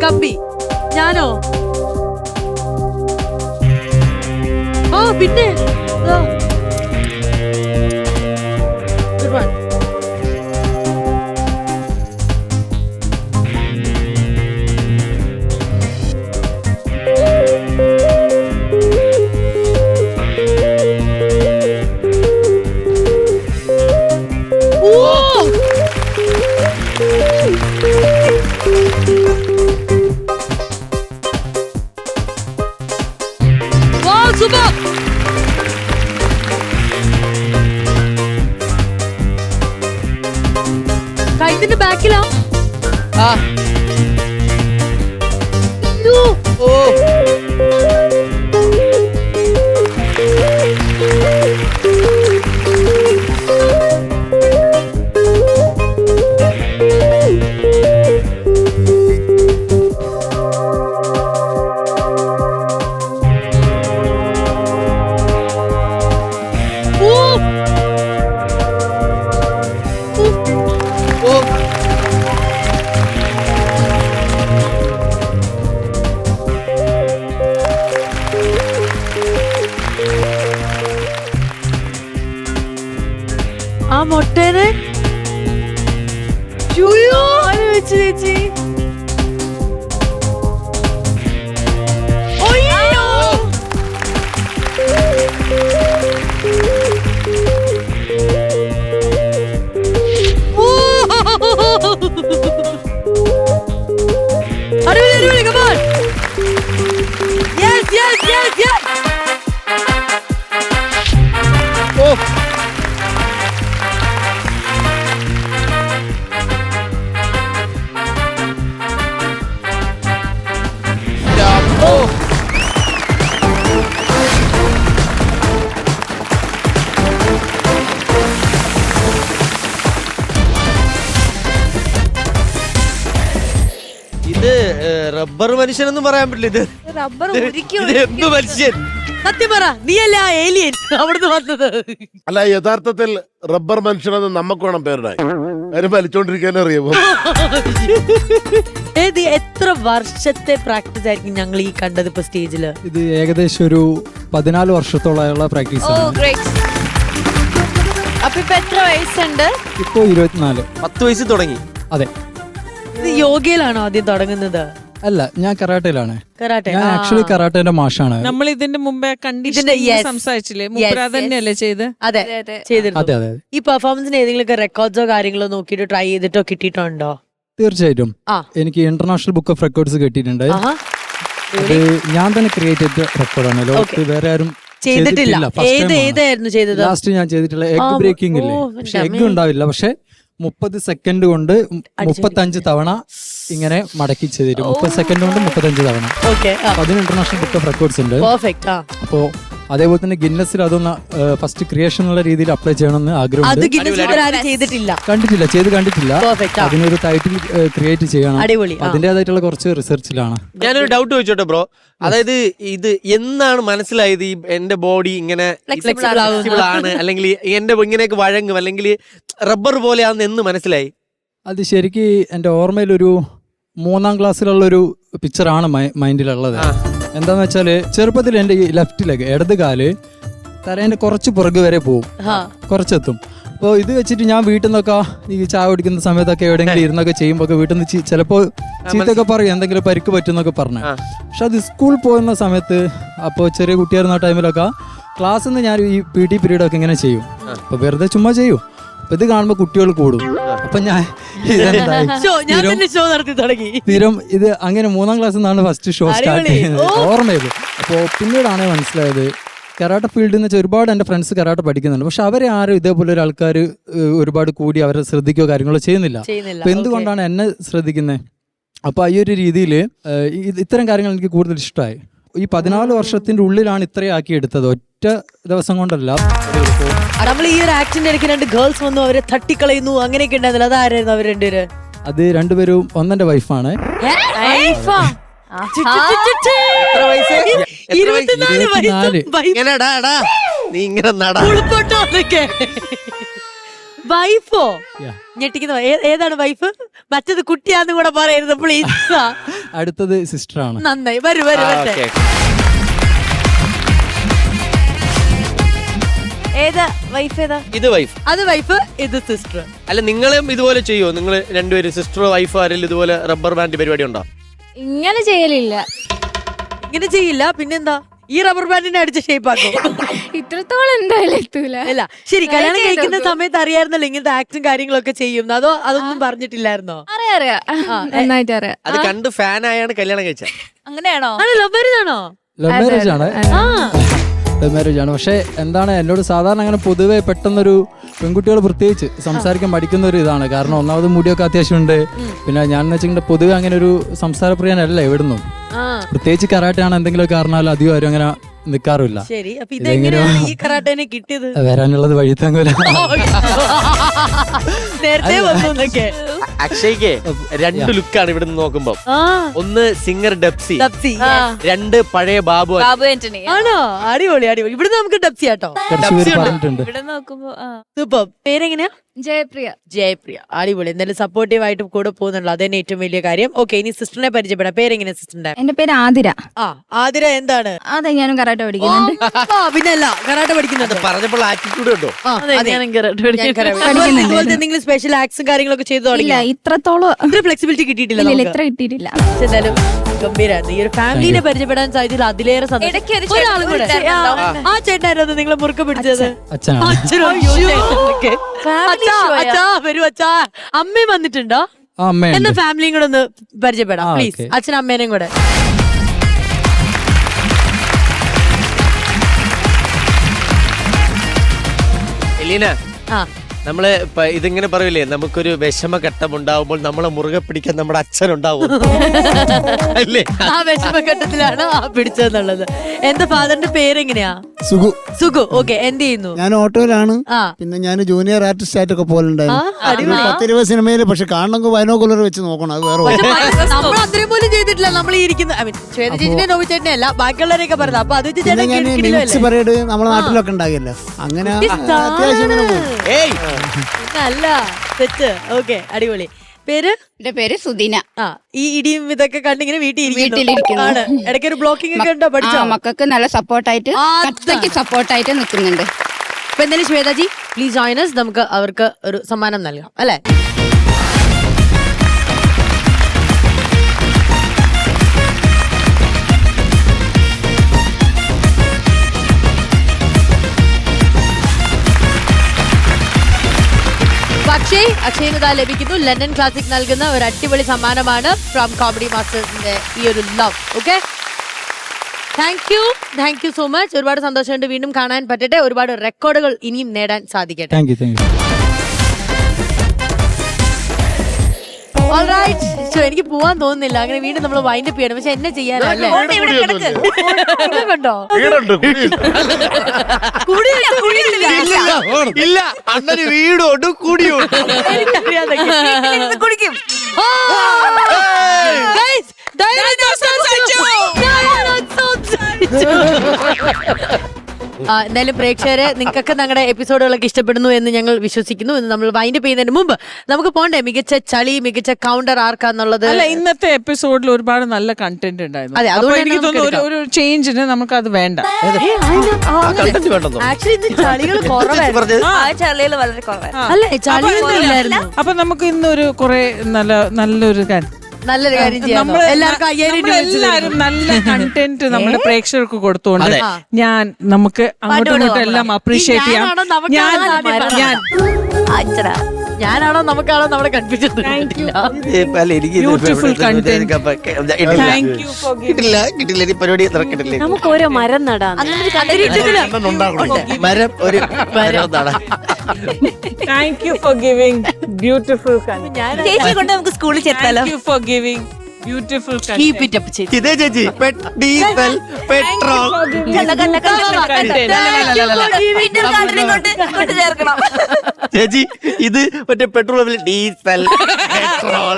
Speaker 1: കമ്പി ഞാനോ? ആ പിന്നെ ദാ. ഓ
Speaker 2: ആ മുട്ടേനെ ആര് വെച്ച് ചേച്ചി? ഒയ്യോ! അടിപൊളി, അടിപൊളി, come on. Yes, yes, yes, yes.
Speaker 3: ഇത് റബ്ബർ മനുഷ്യനൊന്നും പറയാൻ പറ്റില്ല. ഇത്
Speaker 5: റബ്ബർ ഉരുക്കി
Speaker 3: ഇത് എന്ത് മനുഷ്യൻ?
Speaker 1: സത്യം പറ, നീയല്ല ആ ഏലിയൻ അവിടുന്ന് വന്നത്.
Speaker 6: അല്ല, യഥാർത്ഥത്തിൽ റബ്ബർ മനുഷ്യനെന്ന് നമുക്ക് വേണം പേരിടാൻ. കാര്യം വലിച്ചോണ്ടിരിക്കാൻ അറിയാമോ?
Speaker 1: എത്ര വർഷത്തെ പ്രാക്ടീസ് ആയിരിക്കും ഞങ്ങൾ ഈ കണ്ടത് ഇപ്പൊ സ്റ്റേജില്?
Speaker 11: ഇത് ഏകദേശം ഒരു 14 വർഷത്തോളമുള്ള പ്രാക്ടീസ്
Speaker 5: ഓ
Speaker 11: ആണ്.
Speaker 5: ഗ്രേറ്റ്.
Speaker 2: അപ്പൊ ഇപ്പൊ എത്ര വയസ്സുണ്ട്?
Speaker 11: ഇപ്പോ 24.
Speaker 3: 10 വയസ്സിൽ തുടങ്ങി.
Speaker 11: അതെ.
Speaker 1: ഇത് യോഗയിലാണോ ആദ്യം തുടങ്ങുന്നത്?
Speaker 11: അല്ല, ഞാൻ കരാട്ടയിലാണ്.
Speaker 1: കരാട്ടെ.
Speaker 11: ഞാൻ ആക്ച്വലി കരാട്ടേന്റെ മാഷാണ്.
Speaker 4: നമ്മൾ ഇതിന്റെ മുമ്പേ കണ്ടീഷൻ
Speaker 1: yes.
Speaker 4: സംസാരിച്ചില്ലേ?
Speaker 1: Yes,
Speaker 4: മുപ്പര
Speaker 1: yes.
Speaker 4: തന്നെയല്ലേ ചെയ്ത്?
Speaker 1: അതെ,
Speaker 5: അതെ.
Speaker 1: ചെയ്തിരുന്നു.
Speaker 11: അതെ അതെ
Speaker 1: ഈ പെർഫോമൻസിന് ഏതെങ്കിലും റെക്കോർഡ്സോ കാര്യങ്ങളോ നോക്കിയിട്ട് ട്രൈ ചെയ്തിട്ടോ കിട്ടിയിട്ടുണ്ടോ?
Speaker 11: തീർച്ചയായിട്ടും.
Speaker 1: ആ.
Speaker 11: എനിക്ക് ഇന്റർനാഷണൽ ബുക്ക് ഓഫ് റെക്കോർഡ്സ് കിട്ടിയിട്ടുണ്ട്.
Speaker 1: ആഹാ.
Speaker 11: അത് ഞാൻ തന്നെ ക്രിയേറ്റ് ചെയ്ത റെക്കോർഡാണ്. ലോകത്ത് വേറെ ആരും
Speaker 1: ചെയ്തിട്ടില്ല. ഏതായിരുന്നു ചെയ്തത്?
Speaker 11: ലാസ്റ്റ് ഞാൻ ചെയ്തിട്ടുള്ള എഗ് ബ്രേക്കിംഗ് ഇല്ലേ? പക്ഷെ എഗ് ഉണ്ടാവില്ല. പക്ഷെ 30 സെക്കൻഡ് കൊണ്ട് 35 തവണ ഇങ്ങനെ മടക്കി ചെയ്തിരും. 30 സെക്കൻഡ് കൊണ്ട് 35 തവണ.
Speaker 1: ഓക്കെ.
Speaker 11: അതിന് ഇന്റർനാഷണൽ ബുക്ക് ഓഫ് റെക്കോർഡ്സ് ഉണ്ട്.
Speaker 1: പെർഫെക്റ്റ്.
Speaker 11: അപ്പോ അതേപോലെ തന്നെ ഗിന്നസിൽ അതൊന്ന് ഫസ്റ്റ് ക്രിയേഷൻ എന്നുള്ള രീതിയിൽ അപ്ലൈ ചെയ്യണമെന്ന്
Speaker 1: അത്
Speaker 11: ആഗ്രഹമുണ്ട്.
Speaker 1: ഗിന്നസ് ആരും ചെയ്തിട്ടില്ല.
Speaker 11: കണ്ടിട്ടില്ല.
Speaker 1: Perfect.
Speaker 11: അതിനൊരു ടൈറ്റിൽ ക്രിയേറ്റ് ചെയ്യണം.
Speaker 1: അടിപൊളി.
Speaker 11: അതിന്റേതായിട്ടുള്ള കുറച്ച് റിസർച്ചിലാണ്.
Speaker 3: ഞാനൊരു ഡൗട്ട് ചോദിച്ചോട്ടെ ബ്രോ. അതായത് ഇത് എന്നാണ് മനസ്സിലായത് ഈ എന്റെ ബോഡി ഇങ്ങനെ flexible ആണ്, അല്ലെങ്കിൽ എന്റെ ഇങ്ങനെയൊക്കെ വഴങ്ങും, അല്ലെങ്കിൽ റബ്ബർ പോലെയാണെന്ന് എന്ന് മനസ്സിലായി?
Speaker 11: അത് ശരിക്ക് എൻ്റെ ഓർമ്മയിലൊരു 3ാം ക്ലാസ്സിലുള്ളൊരു പിക്ചറാണ് മൈൻഡിലുള്ളത്. എന്താന്ന് വെച്ചാല് ചെറുപ്പത്തിൽ എൻ്റെ ഈ ലെഫ്റ്റ് ലെഗ് ഇടത് കാല് തലേന്റെ കുറച്ച് പുറകു വരെ പോവും, കുറച്ചെത്തും. അപ്പോൾ ഇത് വെച്ചിട്ട് ഞാൻ വീട്ടിൽ നിന്നൊക്കെ ഈ ചായ കുടിക്കുന്ന സമയത്തൊക്കെ എവിടെയെങ്കിലും ഇരുന്നൊക്കെ ചെയ്യുമ്പോൾ വീട്ടിൽ നിന്ന് ചിലപ്പോൾ ചീത്തൊക്കെ പറയും, എന്തെങ്കിലും പരിക്ക് പറ്റുന്നൊക്കെ പറഞ്ഞു. പക്ഷെ അത് സ്കൂളിൽ പോകുന്ന സമയത്ത്, അപ്പോൾ ചെറിയ കുട്ടിയായിരുന്ന ടൈമിലൊക്കെ ക്ലാസ്സിൽ നിന്ന് ഞാൻ ഈ PT പീരീഡൊക്കെ ഇങ്ങനെ ചെയ്യും. അപ്പോൾ വെറുതെ ചുമ്മാ ചെയ്യും. അപ്പൊ ഇത് കാണുമ്പോൾ കുട്ടികൾ കൂടും. അപ്പൊ ഞാൻ സ്ഥിരം ഇത് അങ്ങനെ 3ാം ക്ലാസ്സിൽ നിന്നാണ് ഫസ്റ്റ് ഷോ സ്റ്റാർട്ട് ചെയ്യുന്നത്, ഓർമ്മയത്. അപ്പോൾ പിന്നീടാണ് മനസ്സിലായത് കരാട്ട ഫീൽഡിൽ എന്ന് വെച്ചാൽ ഒരുപാട് എൻ്റെ ഫ്രണ്ട്സ് കരാട്ട പഠിക്കുന്നുണ്ട്. പക്ഷെ അവരെ ആരും ഇതേപോലെ ഒരു ആൾക്കാർ ഒരുപാട് കൂടി അവരെ ശ്രദ്ധിക്കുകയോ കാര്യങ്ങളോ ചെയ്യുന്നില്ല. അപ്പൊ എന്തുകൊണ്ടാണ് എന്നെ ശ്രദ്ധിക്കുന്നത്? അപ്പൊ ഈ ഒരു രീതിയിൽ ഇത്തരം കാര്യങ്ങൾ എനിക്ക് കൂടുതൽ ഇഷ്ടമായി. ഈ 14 വർഷത്തിന്റെ ഉള്ളിലാണ് ഇത്രയും ആക്കി എടുത്തത്, ഒറ്റ ദിവസം കൊണ്ടല്ല.
Speaker 1: നമ്മൾ ഈ ഒരു ആക്ടിന്റെ ഇടയ്ക്ക് 2 ഗേൾസ് വന്നു, അവരെ തട്ടിക്കളയുന്നു, അങ്ങനെയൊക്കെ ഉണ്ടായിരുന്നില്ല. അതാരായിരുന്നു അവർ രണ്ടുപേര്?
Speaker 11: അത് രണ്ടുപേരും ഒന്നെന്റെ വൈഫാണ്.
Speaker 1: വൈഫോ? ഞെട്ടിക്കുന്ന ഏതാണ് വൈഫ്? മറ്റത് കുട്ടിയാന്ന് കൂടെ പറയരുത് പ്ലീസ്.
Speaker 11: അടുത്തത് സിസ്റ്ററാണ്.
Speaker 1: നന്നായി, വരൂ വരൂ.
Speaker 2: ഏതാ വൈഫ്? ഏതാ?
Speaker 3: ഇത് വൈഫ്.
Speaker 1: അത് വൈഫ്, ഇത് സിസ്റ്റർ.
Speaker 3: അല്ല, നിങ്ങളും ഇതുപോലെ ചെയ്യോ? നിങ്ങൾ രണ്ടുപേരും സിസ്റ്ററോ വൈഫോ ആരെങ്കിലും ഇതുപോലെ റബ്ബർ ബാൻഡ് പരിപാടി ഉണ്ടോ?
Speaker 5: ഇങ്ങനെ ചെയ്യലില്ല.
Speaker 1: ഇങ്ങനെ ചെയ്യില്ല, പിന്നെന്താ? ഈ റബ്ബർ ബാൻഡിനെ അടിച്ച് ഷേപ്പ് ആക്കും.
Speaker 5: ഇത്രത്തോളം എന്തായാലും എത്തൂല.
Speaker 1: അല്ല ശരി, കല്യാണം കഴിക്കുന്ന സമയത്ത് അറിയായിരുന്നല്ലോ ഇങ്ങനത്തെ ആക്ടും കാര്യങ്ങളൊക്കെ ചെയ്യും? അതോ അതൊന്നും പറഞ്ഞിട്ടില്ലായിരുന്നോ?
Speaker 5: അറിയാം, നന്നായിട്ട് അറിയാം.
Speaker 3: അത് കണ്ട് ഫാൻ ആയാണ് കല്യാണം കഴിച്ചത്.
Speaker 5: അങ്ങനെയാണോ?
Speaker 1: ലവ് മാരേജ് ആണോ?
Speaker 11: ലവ് മാരേജ് ആണ്. ലവ് മാരേജ് ആണ്. പക്ഷെ എന്താണ്, എന്നോട് സാധാരണ അങ്ങനെ പൊതുവെ പെട്ടെന്നൊരു പെൺകുട്ടികൾ പ്രത്യേകിച്ച് സംസാരിക്കാൻ പഠിക്കുന്ന ഒരു ഇതാണ്. കാരണം ഒന്നാമത് മുടിയൊക്കെ അത്യാവശ്യമുണ്ട്. പിന്നെ ഞാൻ വെച്ചിട്ടുണ്ടെങ്കിൽ പൊതുവെ അങ്ങനെ ഒരു സംസാരപ്രിയനല്ല എവിടുന്നും. പ്രത്യേകിച്ച് കരാട്ടയാണ് എന്തെങ്കിലും കാരണമാലും അധികം ആരും അങ്ങനെ നിൽക്കാറില്ല.
Speaker 1: ശരി, അപ്പൊ ഇതെങ്ങനെയാണ് ഈ കരാട്ടേനെ കിട്ടിയത്?
Speaker 11: വരാനുള്ളത് വഴി തങ്ങൂല.
Speaker 1: നേരത്തെ വന്നു എന്നൊക്കെ.
Speaker 3: അക്ഷയ്ക്ക് രണ്ട് ലുക്കാണ് ഇവിടെ നിന്ന് നോക്കുമ്പോ. ഒന്ന് സിംഗർ ഡെപ്സി, രണ്ട് പഴയ ബാബു
Speaker 5: ആന്റണി.
Speaker 1: ആണോ? അടിപൊളി അടിപൊളി. ഇവിടെ നമുക്ക് ഡെപ്സി ആട്ടോ.
Speaker 11: കുറച്ച് പേര് പറഞ്ഞിട്ടുണ്ട്.
Speaker 5: ഇവിടെ നോക്കുമ്പോ
Speaker 1: സൂപ്പർ. പേരെങ്ങനെയാ?
Speaker 5: ജയപ്രിയ.
Speaker 1: ജയപ്രിയ. അടിപൊളി. എന്തായാലും സപ്പോർട്ടീവ് ആയിട്ട് കൂടെ പോകുന്നുള്ളൂ, അതന്നെ ഏറ്റവും വലിയ കാര്യം. ഓക്കെ, ഇനി സിസ്റ്ററിനെ പരിചയപ്പെടാം. പേരെങ്ങനെയാ സിസ്റ്ററിന്റെ?
Speaker 5: എന്റെ പേര് ആതിര.
Speaker 1: ആതിര എന്താണ്?
Speaker 5: അതെ, ഞാനും കരാട്ടെ പഠിക്കുന്നുണ്ട്.
Speaker 1: പിന്നല്ല, കരാട്ടെ പഠിക്കുന്നുണ്ട്.
Speaker 3: പറഞ്ഞപ്പോൾ ആറ്റിറ്റ്യൂഡ് ഉണ്ടോ?
Speaker 1: എന്തെങ്കിലും സ്പെഷ്യൽ ആക്സും കാര്യങ്ങളൊക്കെ ചെയ്തു
Speaker 5: ഇല്ല, ഇത്രത്തോളം
Speaker 1: ഇത്ര ഫ്ലെക്സിബിലിറ്റി കിട്ടിയിട്ടില്ല.
Speaker 5: ഇത്ര കിട്ടിയിട്ടില്ല.
Speaker 1: എന്തായാലും ഗംഭീരായിരുന്നു. ഈ ഒരു ഫാമിലിനെ പരിചയപ്പെടാൻ സാധ്യത അതിലേറെ സന്തോഷം. ഒരാളും കൂടെ. ആ ചേട്ടനായിരുന്നു നിങ്ങളെ മുറുക്ക പിടിച്ചത്?
Speaker 11: അച്ഛനാണ്.
Speaker 1: അച്ഛനോ? അച്ഛാ വരൂ അച്ഛാ. അമ്മയും വന്നിട്ടുണ്ടോ? എന്നാ ഫാമിലിയും കൂടെ ഒന്ന് പരിചയപ്പെടാം പ്ലീസ്. അച്ഛനും അമ്മേനെയും കൂടെ.
Speaker 3: എലീന, നമ്മള് ഇതിങ്ങനെ പറയില്ലേ, നമുക്കൊരു വിഷമ ഘട്ടം ഉണ്ടാവുമ്പോൾ നമ്മളെ മുറുകെ പിടിക്കാൻ നമ്മുടെ അച്ഛനുണ്ടാവും അല്ലേ?
Speaker 1: ആ വിഷമഘട്ടത്തിലാണ് പിടിച്ചതെന്നുള്ളത്. എന്റെ ഫാദറിന്റെ പേരെങ്ങനെയാ?
Speaker 12: സുഖു.
Speaker 1: സുഖു. ഓക്കെ, എന്ത് ചെയ്യുന്നു?
Speaker 12: ഞാൻ ഓട്ടോയിലാണ്. പിന്നെ ഞാൻ ജൂനിയർ ആർട്ടിസ്റ്റ് ആയിട്ടൊക്കെ പോലുണ്ടായിരുന്നു. 10-20 സിനിമയിൽ. പക്ഷെ കാണണമെങ്കിൽ ബൈനോക്കുലർ വെച്ച് നോക്കണം, അത് വേറെ.
Speaker 1: നമ്മൾ അത്രയും പോലും ചെയ്തിട്ടില്ല. നമ്മൾ ഇരിക്കുന്ന ശ്വേത ചേച്ചിനെ നോവി ചേട്ടനെ അല്ല, ബാക്കിയുള്ളവരെയൊക്കെ പറഞ്ഞു. അപ്പൊ അത്
Speaker 12: പരേഡ് നമ്മുടെ നാട്ടിലൊക്കെ ഉണ്ടാകില്ല. അങ്ങനെ അത്യാവശ്യം ഇങ്ങനെ പോകും.
Speaker 1: അല്ല തെറ്റ്. ഓക്കെ, അടിപൊളി. പേര്?
Speaker 5: എന്റെ പേര് സുദിന.
Speaker 1: ഈ ഇടിയും ഇതൊക്കെ കണ്ടിങ്ങനെ
Speaker 5: വീട്ടിലിരിക്കുന്നു.
Speaker 1: ഇടയ്ക്ക് ഒരു ബ്ലോക്കിംഗ് ഒക്കെ ഉണ്ടോ? പഠിച്ചോ?
Speaker 5: മക്കൾക്ക് നല്ല സപ്പോർട്ടായിട്ട് സപ്പോർട്ടായിട്ട് നിൽക്കുന്നുണ്ട്.
Speaker 1: അപ്പൊ എന്തായാലും ശ്വേതാജി പ്ലീസ് ജോയിൻ us. നമുക്ക് അവർക്ക് ഒരു സമ്മാനം നൽകാം അല്ലെ? അക്ഷയ് ലഭിക്കുന്നു ലണ്ടൻ ക്ലാസിക് നൽകുന്ന ഒരു അടിപൊളി സമ്മാനമാണ് ഫ്രം കോമഡി മാസ്റ്റേഴ്സിന്റെ ഈ ഒരു love. Okay, thank you so much. ഒരുപാട് സന്തോഷമുണ്ട്. വീണ്ടും കാണാൻ പറ്റട്ടെ. ഒരുപാട് റെക്കോർഡുകൾ ഇനിയും നേടാൻ സാധിക്കട്ടെ. ഓൾറൈറ്റ്. എനിക്ക് പോവാൻ തോന്നുന്നില്ല. അങ്ങനെ വീണ്ടും നമ്മൾ വൈൻഡപ്പ് ചെയ്യണം. പക്ഷെ എന്നെ ചെയ്യാനല്ലേ? കണ്ടോ?
Speaker 3: ഇല്ല, അണ്ണന് വീടുണ്ട്, കൂടിയുണ്ട്.
Speaker 1: കുടിക്കും. എന്തായാലും പ്രേക്ഷകരെ, നിങ്ങൾക്കൊക്കെ ഞങ്ങളുടെ എപ്പിസോഡുകളൊക്കെ ഇഷ്ടപ്പെടുന്നു എന്ന് ഞങ്ങൾ വിശ്വസിക്കുന്നു. എന്ന് നമ്മൾ വൈൻഡപ്പ് ചെയ്യുന്നതിന് മുമ്പ് നമുക്ക് പോണ്ടേ മികച്ച ചളി, മികച്ച കൗണ്ടർ ആർക്കാന്നുള്ളത്.
Speaker 4: അല്ല, ഇന്നത്തെ എപ്പിസോഡിൽ ഒരുപാട് നല്ല കണ്ടന്റ് ഉണ്ടായിരുന്നു.
Speaker 1: അതെ,
Speaker 4: അതുകൊണ്ട് എനിക്ക് തോന്നുന്നു ഒരു ചേഞ്ചിന് നമുക്ക് അത് വേണ്ട.
Speaker 1: ആക്ച്വലി ഇന്ന് ചളികൾ
Speaker 5: ചളികൾ വളരെ കുറവാണ്.
Speaker 1: അല്ലേ? ചളിയൊന്നും ഇല്ലായിരുന്നു.
Speaker 4: അപ്പൊ നമുക്ക് ഇന്നൊരു കുറെ നല്ലൊരു
Speaker 1: നല്ലൊരു കാര്യം ചെയ്യാം.
Speaker 4: എല്ലാരും നല്ല കണ്ടന്റ് നമ്മുടെ പ്രേക്ഷകർക്ക് കൊടുത്തുകൊണ്ട് നമുക്ക് അങ്ങോട്ടും ഇങ്ങോട്ടും എല്ലാം അപ്രീഷിയേറ്റ് ചെയ്യാം.
Speaker 1: ഞാനാണോ നമുക്കാണോ നമ്മളെ കൺഫ്യൂഷൻ?
Speaker 4: Beautiful content.
Speaker 3: പരിപാടി നടക്കിട്ടില്ല.
Speaker 2: നമുക്ക് ഓരോ മരം നടാം.
Speaker 3: മരം ഒരു മരം നടാം.
Speaker 4: Thank you for giving beautiful content.
Speaker 5: ചേച്ചി കൊണ്ട് നമുക്ക് സ്കൂളിൽ ചേർത്താലോ?
Speaker 4: Thank you for giving beautiful content.
Speaker 1: Keep it up, ചേച്ചി.
Speaker 3: ഇതേ ചേച്ചി ഡീസൽ പെട്രോൾ ചേച്ചി, ഇത് മറ്റേ പെട്രോൾ ഡീസൽ പെട്രോൾ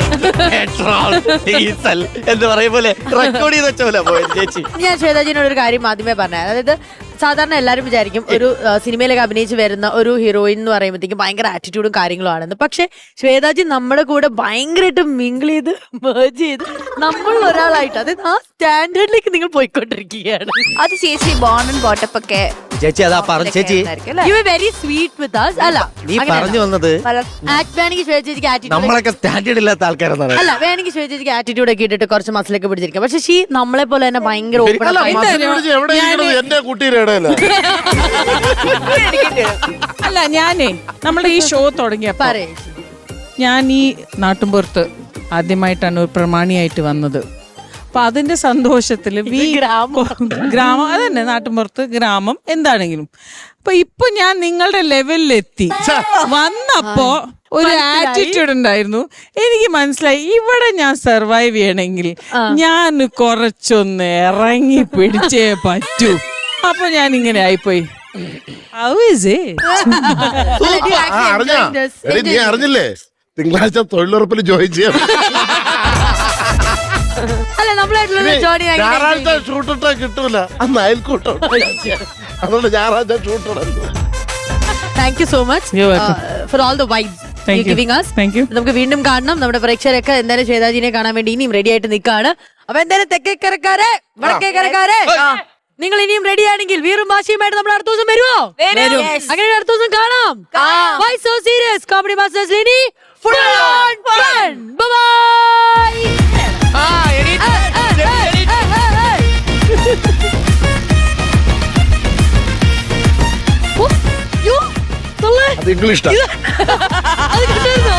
Speaker 3: ഡീസൽ എന്ന് പറയും പോലെ റെക്കോർഡ് ചെയ്ത് വെച്ച പോലെ പോയത് ചേച്ചി.
Speaker 1: ഞാൻ ശ്വേതാജിനോട് ഒരു കാര്യം ആദ്യമേ പറഞ്ഞത്, അതായത് സാധാരണ എല്ലാവരും വിചാരിക്കും ഒരു സിനിമയിലൊക്കെ അഭിനയിച്ച് വരുന്ന ഒരു ഹീറോയിൻ എന്ന് പറയുമ്പോഴത്തേക്കും ഭയങ്കര ആറ്റിറ്റ്യൂഡും കാര്യങ്ങളും ആണെന്ന്. പക്ഷെ ശ്വേതാജി നമ്മുടെ കൂടെ ഭയങ്കരമായിട്ട് മിങ്കിൾ ചെയ്ത് മേർജ് ചെയ്ത് നമ്മൾ ഒരാളായിട്ട്, അതായത് ആ സ്റ്റാൻഡേർഡിലേക്ക് നിങ്ങൾ പോയിക്കൊണ്ടിരിക്കുകയാണ്.
Speaker 5: അത് ചേച്ചി ബോൺ ആൻഡ് ബോട്ടപ്പ് ഒക്കെ
Speaker 3: ചേച്ചി അതാ പറഞ്ഞു. ചേച്ചി
Speaker 1: you are very sweet with us. അല്ല,
Speaker 3: നീ പറഞ്ഞു വന്നത്
Speaker 1: വേണമെങ്കിൽ ശ്വേതചേച്ചിക്ക് ആറ്റിറ്റ്യൂഡ്,
Speaker 3: നമ്മളൊക്കെ സ്റ്റാൻഡേർഡ് ഇല്ലാത്ത ആൾക്കാരെന്നാണ്.
Speaker 1: അല്ല, വേണമെങ്കിൽ ശ്വേതചേച്ചിക്ക് ആറ്റിറ്റ്യൂഡ് ഒക്കെ ഇട്ടിട്ട് കുറച്ച് മസിലൊക്കെ പിടിച്ചിരിക്കാം. പക്ഷെ ഷീ നമ്മളെ പോലെ തന്നെ ഭയങ്കര ഓപ്പൺ.
Speaker 6: എന്റെ കുട്ടിയുടെ
Speaker 4: അല്ല, ഞാനേ നമ്മുടെ ഈ ഷോ തുടങ്ങിയപ്പോ ഞാൻ ഈ നാട്ടുമ്പുറത്ത് ആദ്യമായിട്ടാണ് ഒരു പ്രമാണിയായിട്ട് വന്നത്. അപ്പൊ അതിന്റെ സന്തോഷത്തില് ഗ്രാമം അതന്നെ, നാട്ടുമ്പുറത്ത് ഗ്രാമം എന്താണെങ്കിലും. അപ്പൊ ഇപ്പൊ ഞാൻ നിങ്ങളുടെ ലെവലിലെത്തി വന്നപ്പോ ഒരു ആറ്റിറ്റ്യൂഡ് ഉണ്ടായിരുന്നു. എനിക്ക് മനസ്സിലായി ഇവിടെ ഞാൻ സർവൈവ് ചെയ്യണമെങ്കിൽ ഞാൻ കുറച്ചൊന്ന് ഇറങ്ങി പിടിച്ചേ പറ്റൂ. അപ്പൊ ഞാൻ ഇങ്ങനെ ആയിപ്പോയി. How is it?
Speaker 6: അറിഞ്ഞാ നീ അറിഞ്ഞില്ലേ തിങ്കളാഴ്ച തൊഴിലുറപ്പിൽ ജോയിൻ ചെയ്യാം.
Speaker 1: അല്ല നമ്മളായിട്ടുള്ള ജോലി
Speaker 6: ഞായറാഴ്ച ഷൂട്ടിട്ടാ കിട്ടൂല, അന്ന് അയൽക്കൂട്ടം അതുകൊണ്ട് ഞായറാഴ്ച ഷൂട്ടിടല്ലോ.
Speaker 1: Thank you so much
Speaker 4: You're welcome.
Speaker 1: For all the vibes
Speaker 4: Thank you.
Speaker 1: Giving us.
Speaker 4: Thank you.
Speaker 1: നമുക്ക് വീണ്ടും കാണണം. നമ്മുടെ പ്രേക്ഷകരൊക്കെ എന്തായാലും ശ്വേതാജിനെ കാണാൻ വേണ്ടി ഇനിയും റെഡി ആയിട്ട് നിൽക്കാണ്. അപ്പൊ എന്തായാലും തെക്കേക്കരക്കാരെ വടക്കേക്കരക്കാരെ നിങ്ങൾ ഇനിയും റെഡി ആണെങ്കിൽ വീറും വാശിയുമായിട്ട് നമ്മൾ അടുത്ത ദിവസം വരുമോ? അങ്ങനെ അടുത്ത ദിവസം കാണാം. Why so serious? Comedy Masters ഇനി full on fun. Bye bye.
Speaker 6: അത് ഇംഗ്ലീഷ്
Speaker 1: അത് കിട്ടായിരുന്നോ?